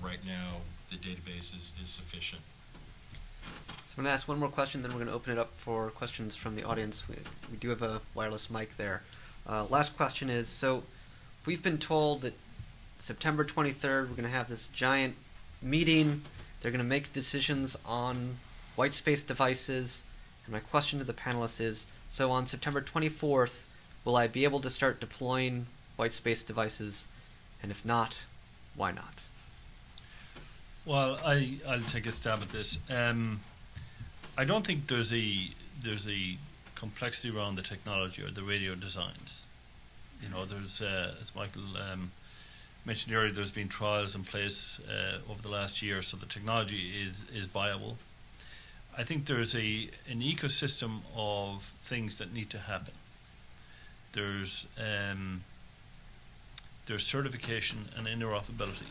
B: right now the database is sufficient.
A: I'm going to ask one more question, then we're going to open it up for questions from the audience. We do have a wireless mic there. Last question is, so we've been told that September 23rd we're going to have this giant meeting. They're going to make decisions on white space devices. And my question to the panelists is, so on September 24th, will I be able to start deploying white space devices? And if not, why not?
F: Well, I'll take a stab at this. I don't think there's a complexity around the technology or the radio designs. You know, there's as Michael mentioned earlier, there's been trials in place over the last year, so the technology is viable. I think there's an ecosystem of things that need to happen. There's certification and interoperability,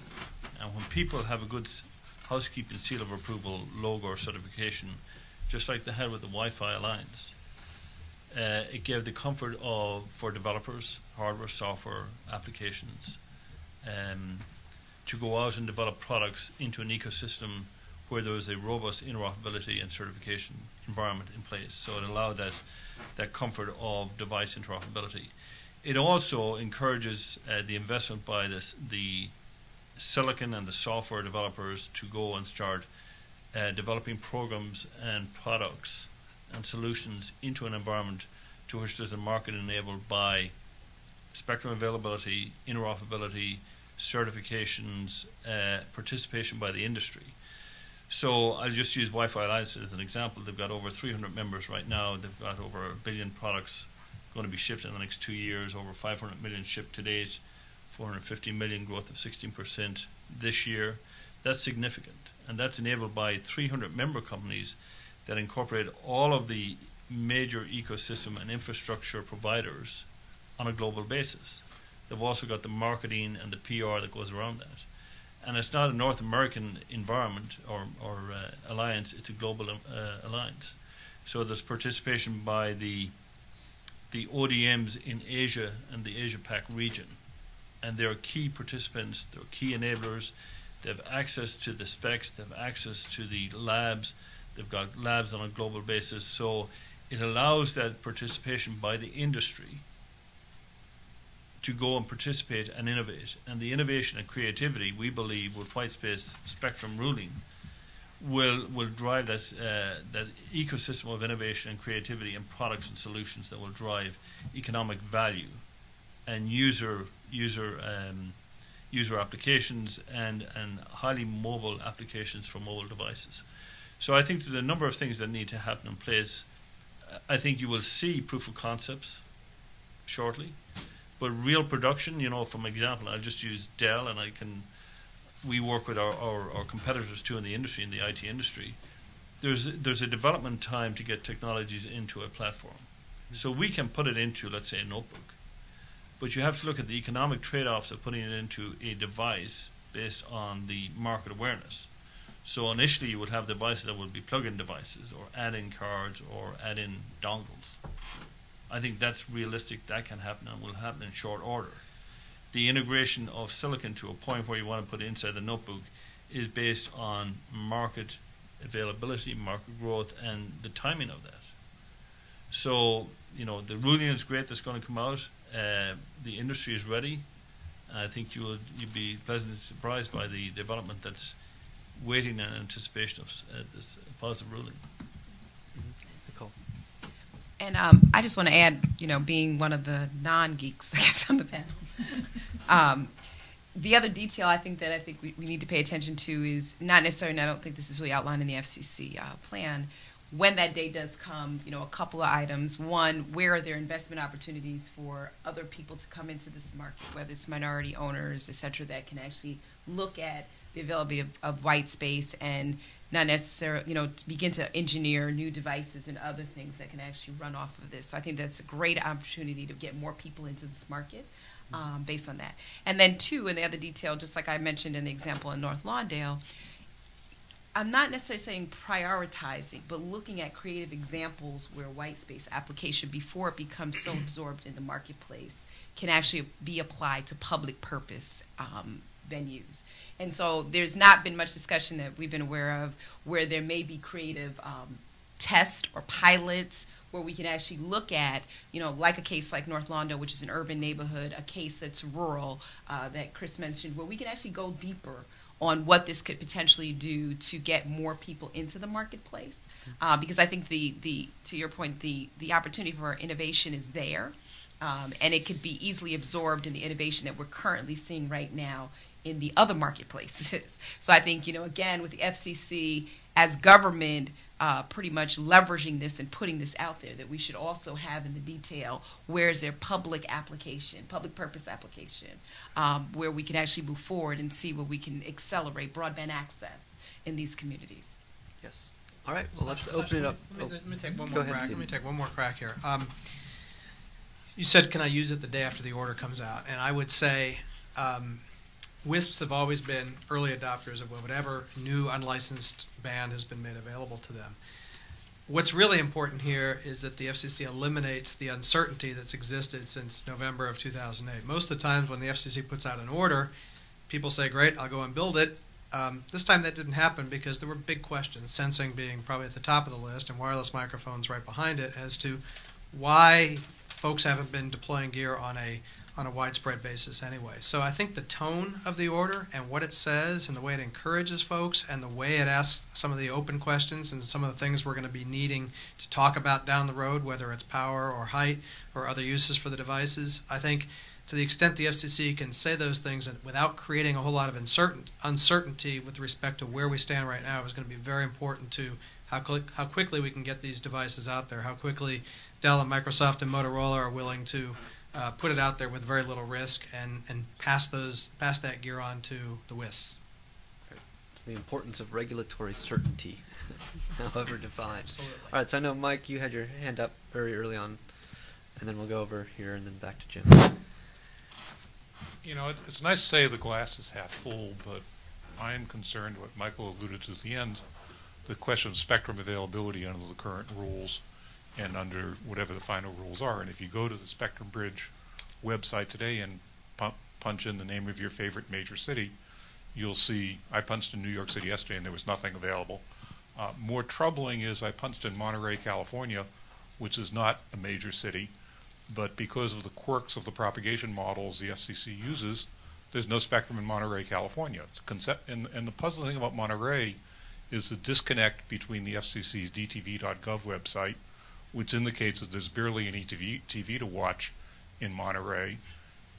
F: and when people have a good housekeeping seal of approval, logo, or certification, just like they had with the Wi-Fi Alliance, it gave the comfort for developers, hardware, software, applications, to go out and develop products into an ecosystem where there was a robust interoperability and certification environment in place. So it allowed that comfort of device interoperability. It also encourages the investment by the silicon and the software developers to go and start developing programs and products and solutions into an environment to which there's a market enabled by spectrum availability, interoperability, certifications, participation by the industry. So I'll just use Wi-Fi Alliance as an example. They've got over 300 members right now. They've got over 1 billion products going to be shipped in the next 2 years, over 500 million shipped to date, 450 million growth of 16% this year. That's significant. And that's enabled by 300 member companies that incorporate all of the major ecosystem and infrastructure providers on a global basis. They've also got the marketing and the PR that goes around that. And it's not a North American environment or alliance, it's a global alliance. So there's participation by the ODMs in Asia and the Asia-Pac region. And they're key participants, they're key enablers. They have access to the specs, they have access to the labs, they've got labs on a global basis. So it allows that participation by the industry to go and participate and innovate. And the innovation and creativity, we believe, with white space spectrum ruling, will drive that ecosystem of innovation and creativity and products and solutions that will drive economic value and user applications and highly mobile applications for mobile devices. So I think there's a number of things that need to happen in place. I think you will see proof of concepts shortly, but real production, you know, from example, I'll just use Dell, and we work with our competitors too in the industry, in the IT industry. There's a development time to get technologies into a platform. So we can put it into, let's say, a notebook, but you have to look at the economic trade-offs of putting it into a device based on the market awareness. So initially you would have devices that would be plug-in devices or add-in cards or add-in dongles. I think that's realistic. That can happen and will happen in short order. The integration of silicon to a point where you want to put it inside the notebook is based on market availability, market growth, and the timing of that. So, you know, the ruling is great that's going to come out. The industry is ready. I think you'd be pleasantly surprised by the development that's waiting in anticipation of this positive ruling.
A: Nicole.
E: And I just want to add, you know, being one of the non-geeks, I guess, on the panel. The other detail I think we need to pay attention to is not necessarily, and I don't think this is really outlined in the FCC plan, when that day does come, you know, a couple of items. One, where are there investment opportunities for other people to come into this market, whether it's minority owners, et cetera, that can actually look at the availability of white space and not necessarily, you know, to begin to engineer new devices and other things that can actually run off of this. So I think that's a great opportunity to get more people into this market based on that. And then two, and the other detail, just like I mentioned in the example in North Lawndale, I'm not necessarily saying prioritizing, but looking at creative examples where white space application, before it becomes so absorbed in the marketplace, can actually be applied to public purpose venues. And so there's not been much discussion that we've been aware of where there may be creative tests or pilots where we can actually look at, like a case like North Londo, which is an urban neighborhood, a case that's rural that Chris mentioned, where we can actually go deeper on what this could potentially do to get more people into the marketplace. Because I think to your point, the opportunity for innovation is there, and it could be easily absorbed in the innovation that we're currently seeing right now in the other marketplaces. So I think, again, with the FCC as government pretty much leveraging this and putting this out there, that we should also have in the detail where is their public purpose application, where we can actually move forward and see where we can accelerate broadband access in these communities.
A: Yes. All right. Well, let's open it up.
G: Let me take one more crack. Let me take one more crack here. You said, can I use it the day after the order comes out? And I would say WISPs have always been early adopters of whatever new unlicensed band has been made available to them. What's really important here is that the FCC eliminates the uncertainty that's existed since November of 2008. Most of the times when the FCC puts out an order, people say, great, I'll go and build it. This time that didn't happen because there were big questions, sensing being probably at the top of the list and wireless microphones right behind it, as to why folks haven't been deploying gear on a widespread basis anyway. So I think the tone of the order and what it says and the way it encourages folks and the way it asks some of the open questions and some of the things we're going to be needing to talk about down the road, whether it's power or height or other uses for the devices, I think to the extent the FCC can say those things and without creating a whole lot of uncertainty with respect to where we stand right now is going to be very important to how quickly we can get these devices out there, how quickly Dell and Microsoft and Motorola are willing to put it out there with very little risk and pass that gear on to the WISPs.
A: It's the importance of regulatory certainty, however defined.
G: Absolutely.
A: All right, so I know, Mike, you had your hand up very early on, and then we'll go over here and then back to Jim.
I: It's nice to say the glass is half full, but I am concerned, what Michael alluded to at the end, the question of spectrum availability under the current rules and under whatever the final rules are. And if you go to the Spectrum Bridge website today and punch in the name of your favorite major city, you'll see, I punched in New York City yesterday and there was nothing available. More troubling is I punched in Monterey, California, which is not a major city, but because of the quirks of the propagation models the FCC uses, there's no spectrum in Monterey, California. And the puzzling thing about Monterey is the disconnect between the FCC's dtv.gov website, which indicates that there's barely any TV to watch in Monterey,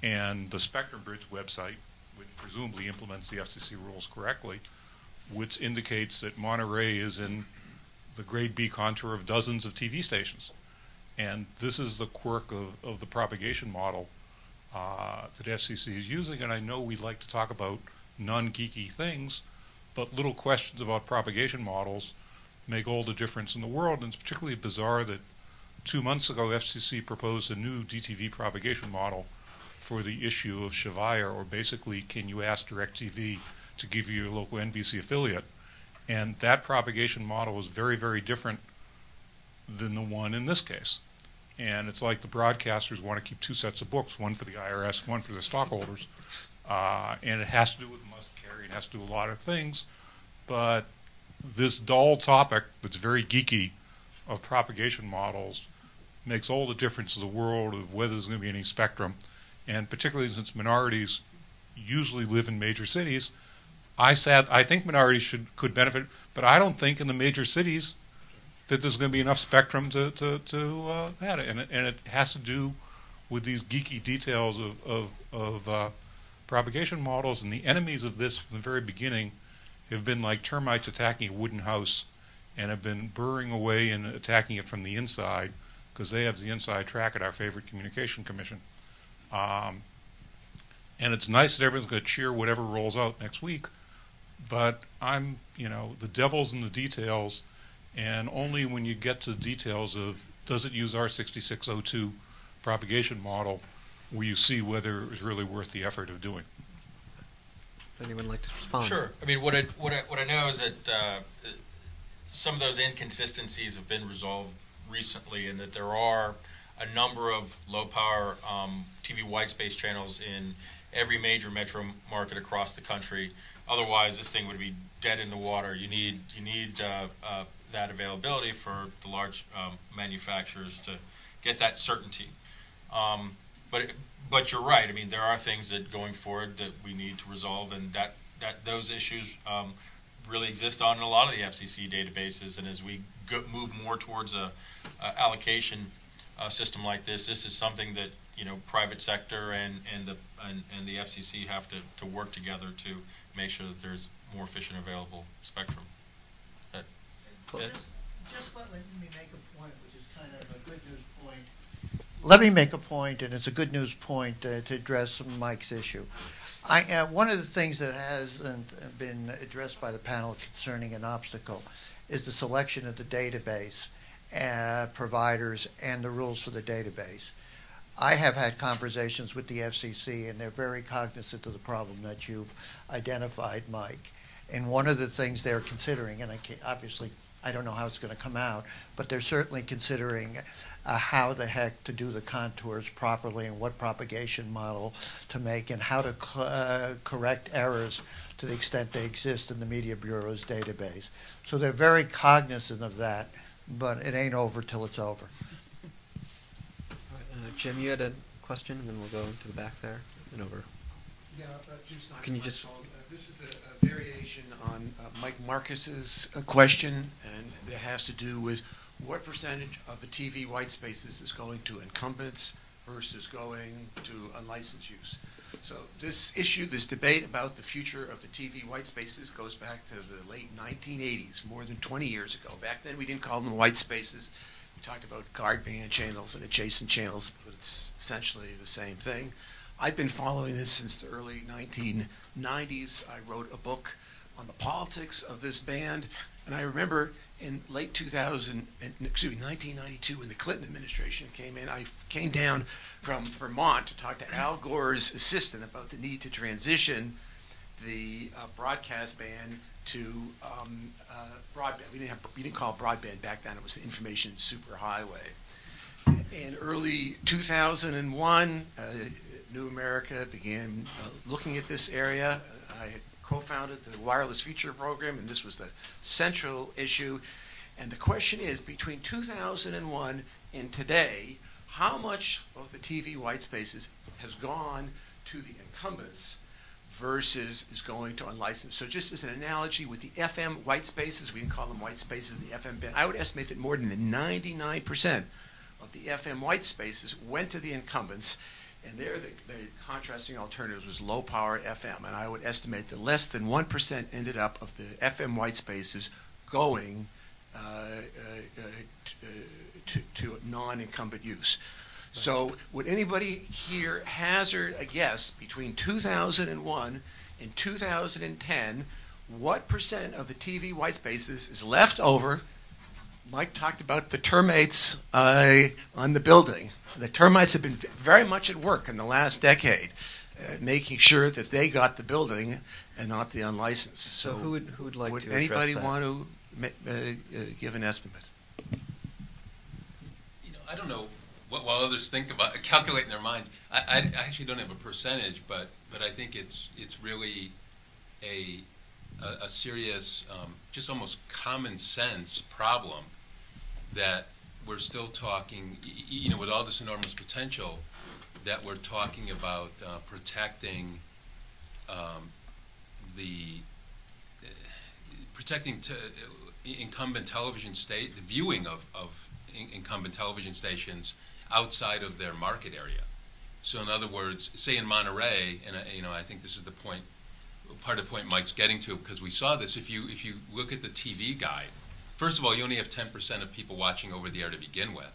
I: and the Spectrum Bridge website, which presumably implements the FCC rules correctly, which indicates that Monterey is in the grade B contour of dozens of TV stations. And this is the quirk of the propagation model that FCC is using, and I know we like to talk about non-geeky things, but little questions about propagation models make all the difference in the world. And it's particularly bizarre that 2 months ago FCC proposed a new DTV propagation model for the issue of Shavaya, or basically can you ask DirecTV to give you your local NBC affiliate. And that propagation model is very, very different than the one in this case. And it's like the broadcasters want to keep two sets of books, one for the IRS, one for the stockholders. And it has to do with must carry, it has to do a lot of things. But this dull topic that's very geeky of propagation models makes all the difference in the world of whether there's going to be any spectrum. And particularly since minorities usually live in major cities, I think minorities could benefit, but I don't think in the major cities that there's going to be enough spectrum to that. And it has to do with these geeky details of propagation models. And the enemies of this from the very beginning have been like termites attacking a wooden house and have been burrowing away and attacking it from the inside because they have the inside track at our favorite communication commission. And it's nice that everyone's going to cheer whatever rolls out next week, but the devil's in the details, and only when you get to the details of does it use our 6602 propagation model will you see whether it was really worth the effort of doing.
A: Anyone like to respond?
B: Sure. I mean, what I know is that some of those inconsistencies have been resolved recently, and that there are a number of low-power TV white space channels in every major metro market across the country. Otherwise, this thing would be dead in the water. You need that availability for the large manufacturers to get that certainty. But you're right. I mean, there are things that going forward that we need to resolve, and that those issues really exist on a lot of the FCC databases. And as we move more towards a allocation system like this is something that private sector and the FCC have to work together to make sure that there's more efficient available spectrum.
J: Just let me make a point, which is kind of a good news point. Let me make a point, and it's a good news point to address Mike's issue. One of the things that hasn't been addressed by the panel concerning an obstacle is the selection of the database providers and the rules for the database. I have had conversations with the FCC, and they're very cognizant of the problem that you've identified, Mike. And one of the things they're considering, and obviously I don't know how it's going to come out, but they're certainly considering how the heck to do the contours properly and what propagation model to make and how to correct errors to the extent they exist in the Media Bureau's database. So they're very cognizant of that, but it ain't over till it's over.
A: Jim, you had a question, and then we'll go to the back there and over.
K: Yeah, Jim Snyder.
A: Can you just?
K: This is a variation on Mike Marcus's question, and it has to do with what percentage of the TV white spaces is going to incumbents versus going to unlicensed use. So this issue, this debate about the future of the TV white spaces goes back to the late 1980s, more than 20 years ago. Back then we didn't call them white spaces. We talked about guard band channels and adjacent channels, but it's essentially the same thing. I've been following this since the early 1990s. I wrote a book on the politics of this band, and I remember in late 1992, when the Clinton administration came in, I came down from Vermont to talk to Al Gore's assistant about the need to transition the broadcast band to broadband. We didn't call it broadband back then. It was the information superhighway. In early 2001, New America began looking at this area. I had co-founded the Wireless Future Program, and this was the central issue. And the question is, between 2001 and today, how much of the TV white spaces has gone to the incumbents versus is going to unlicensed? So just as an analogy with the FM white spaces, we didn't call them white spaces in the FM band, I would estimate that more than 99% of the FM white spaces went to the incumbents. And there, the contrasting alternative was low-power FM, and I would estimate that less than 1% ended up of the FM white spaces going to non-incumbent use. So would anybody here hazard a guess between 2001 and 2010, what percent of the TV white spaces is left over? Mike talked about the termites on the building. The termites have been very much at work in the last decade, making sure that they got the building and not the unlicensed.
A: So who would like to address
K: anybody
A: that?
K: want to give an estimate?
H: I don't know what while others think about calculate in their minds. I actually don't have a percentage, but I think it's really a serious, just almost common sense problem that we're still talking, with all this enormous potential, that we're talking about protecting incumbent television the viewing of incumbent television stations outside of their market area. So in other words, say in Monterey, and I think this is the point, part of the point Mike's getting to, because we saw this. If you look at the TV guide, first of all, you only have 10% of people watching over the air to begin with.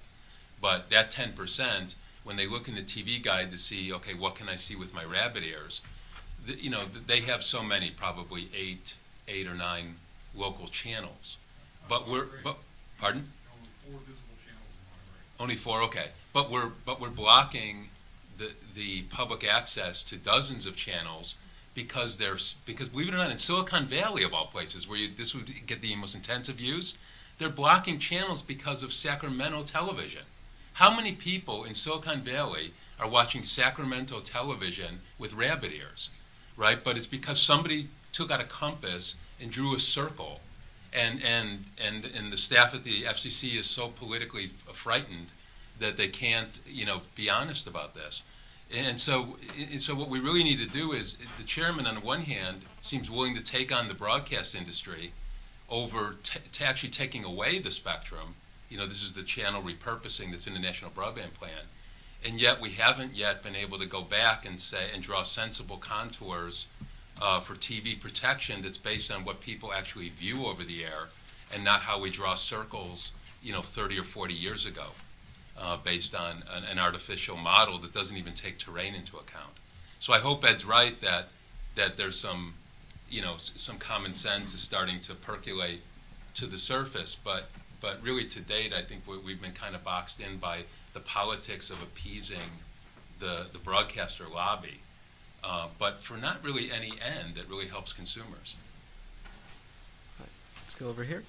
H: But that 10%, when they look in the TV guide to see, okay, what can I see with my rabbit ears? They have so many, probably eight or nine local channels. But pardon?
I: Only 4 visible channels in Monterey.
H: Only 4, okay. But we're blocking the public access to dozens of channels. Because believe it or not, in Silicon Valley of all places, where this would get the most intensive use, they're blocking channels because of Sacramento television. How many people in Silicon Valley are watching Sacramento television with rabbit ears, right? But it's because somebody took out a compass and drew a circle, and the staff at the FCC is so politically frightened that they can't, be honest about this. And so what we really need to do is, the chairman on the one hand seems willing to take on the broadcast industry over to actually taking away the spectrum. This is the channel repurposing that's in the National Broadband Plan. And yet we haven't yet been able to go back and draw sensible contours for TV protection that's based on what people actually view over the air, and not how we draw circles, 30 or 40 years ago, based on an artificial model that doesn't even take terrain into account. So I hope Ed's right that there's some common sense is starting to percolate to the surface, but really to date, I think we've been kind of boxed in by the politics of appeasing the broadcaster lobby, but for not really any end that really helps consumers.
A: Right. Let's go over here.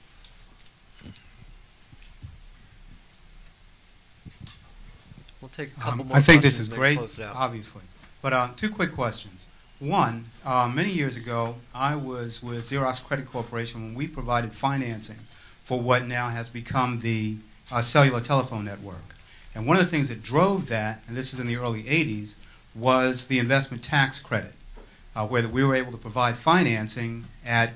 A: We'll take a couple more.
L: I think this
A: questions
L: is
A: and then
L: great,
A: close it out.
L: obviously. But two quick questions. One, many years ago, I was with Xerox Credit Corporation when we provided financing for what now has become the cellular telephone network. And one of the things that drove that, and this is in the early 80s, was the investment tax credit, where we were able to provide financing at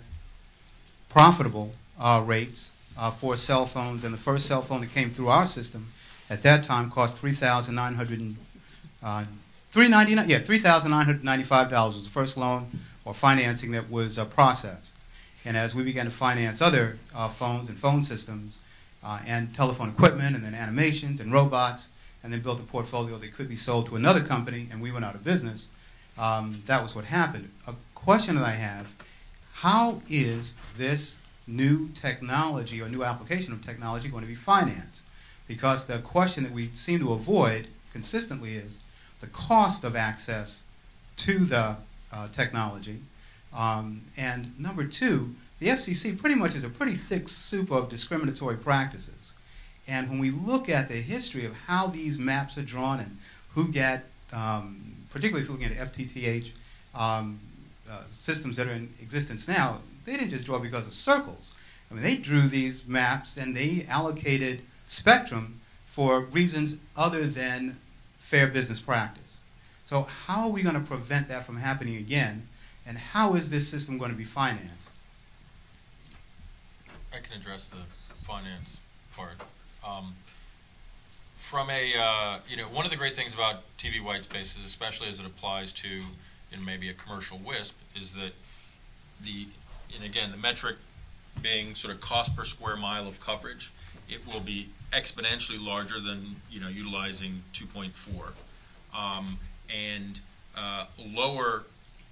L: profitable rates for cell phones. And the first cell phone that came through our system at that time cost $3,995 was the first loan or financing that was processed. And as we began to finance other phones and phone systems and telephone equipment and then animations and robots, and then built a portfolio that could be sold to another company, and we went out of business, that was what happened. A question that I have, how is this new technology or new application of technology going to be financed? Because the question that we seem to avoid consistently is the cost of access to the technology. And number two, the FCC pretty much is a pretty thick soup of discriminatory practices. And when we look at the history of how these maps are drawn and who get, particularly if you're looking at FTTH systems that are in existence now, they didn't just draw because of circles. I mean, they drew these maps and they allocated spectrum for reasons other than fair business practice. So how are we going to prevent that from happening again? And how is this system going to be financed?
B: I can address the finance part. From a, one of the great things about TV white spaces, especially as it applies to, maybe a commercial WISP, is that the metric being sort of cost per square mile of coverage, it will be exponentially larger than, utilizing 2.4, and lower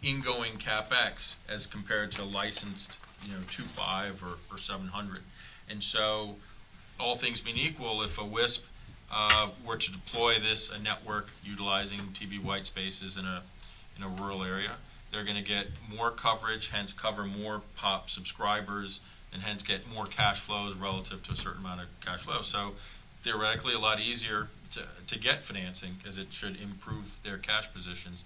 B: ingoing CapEx as compared to licensed, 2.5 or 700. And so, all things being equal, if a WISP were to deploy a network utilizing TV white spaces in a rural area, they're going to get more coverage, hence cover more POP subscribers, and hence get more cash flows relative to a certain amount of cash flow. So theoretically, a lot easier to get financing, as it should improve their cash positions.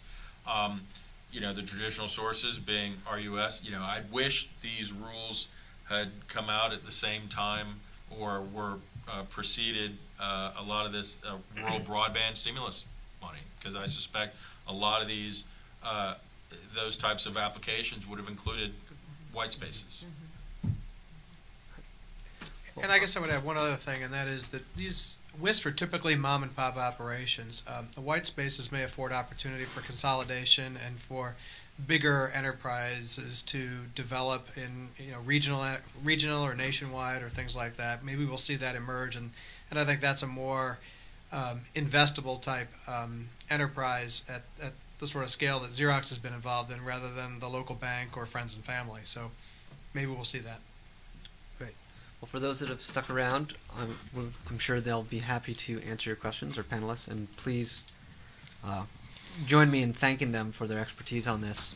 B: The traditional sources being RUS. I wish these rules had come out at the same time or were preceded a lot of this rural broadband stimulus money, because I suspect a lot of these those types of applications would have included white spaces.
G: And I guess I would add one other thing, and that is that these WISP are typically mom and pop operations. The white spaces may afford opportunity for consolidation and for bigger enterprises to develop in regional or nationwide or things like that. Maybe we'll see that emerge, and I think that's a more investable type enterprise at the sort of scale that Xerox has been involved in, rather than the local bank or friends and family. So maybe we'll see that.
A: Great. Well, for those that have stuck around, I'm sure they'll be happy to answer your questions, our panelists, and please join me in thanking them for their expertise on this.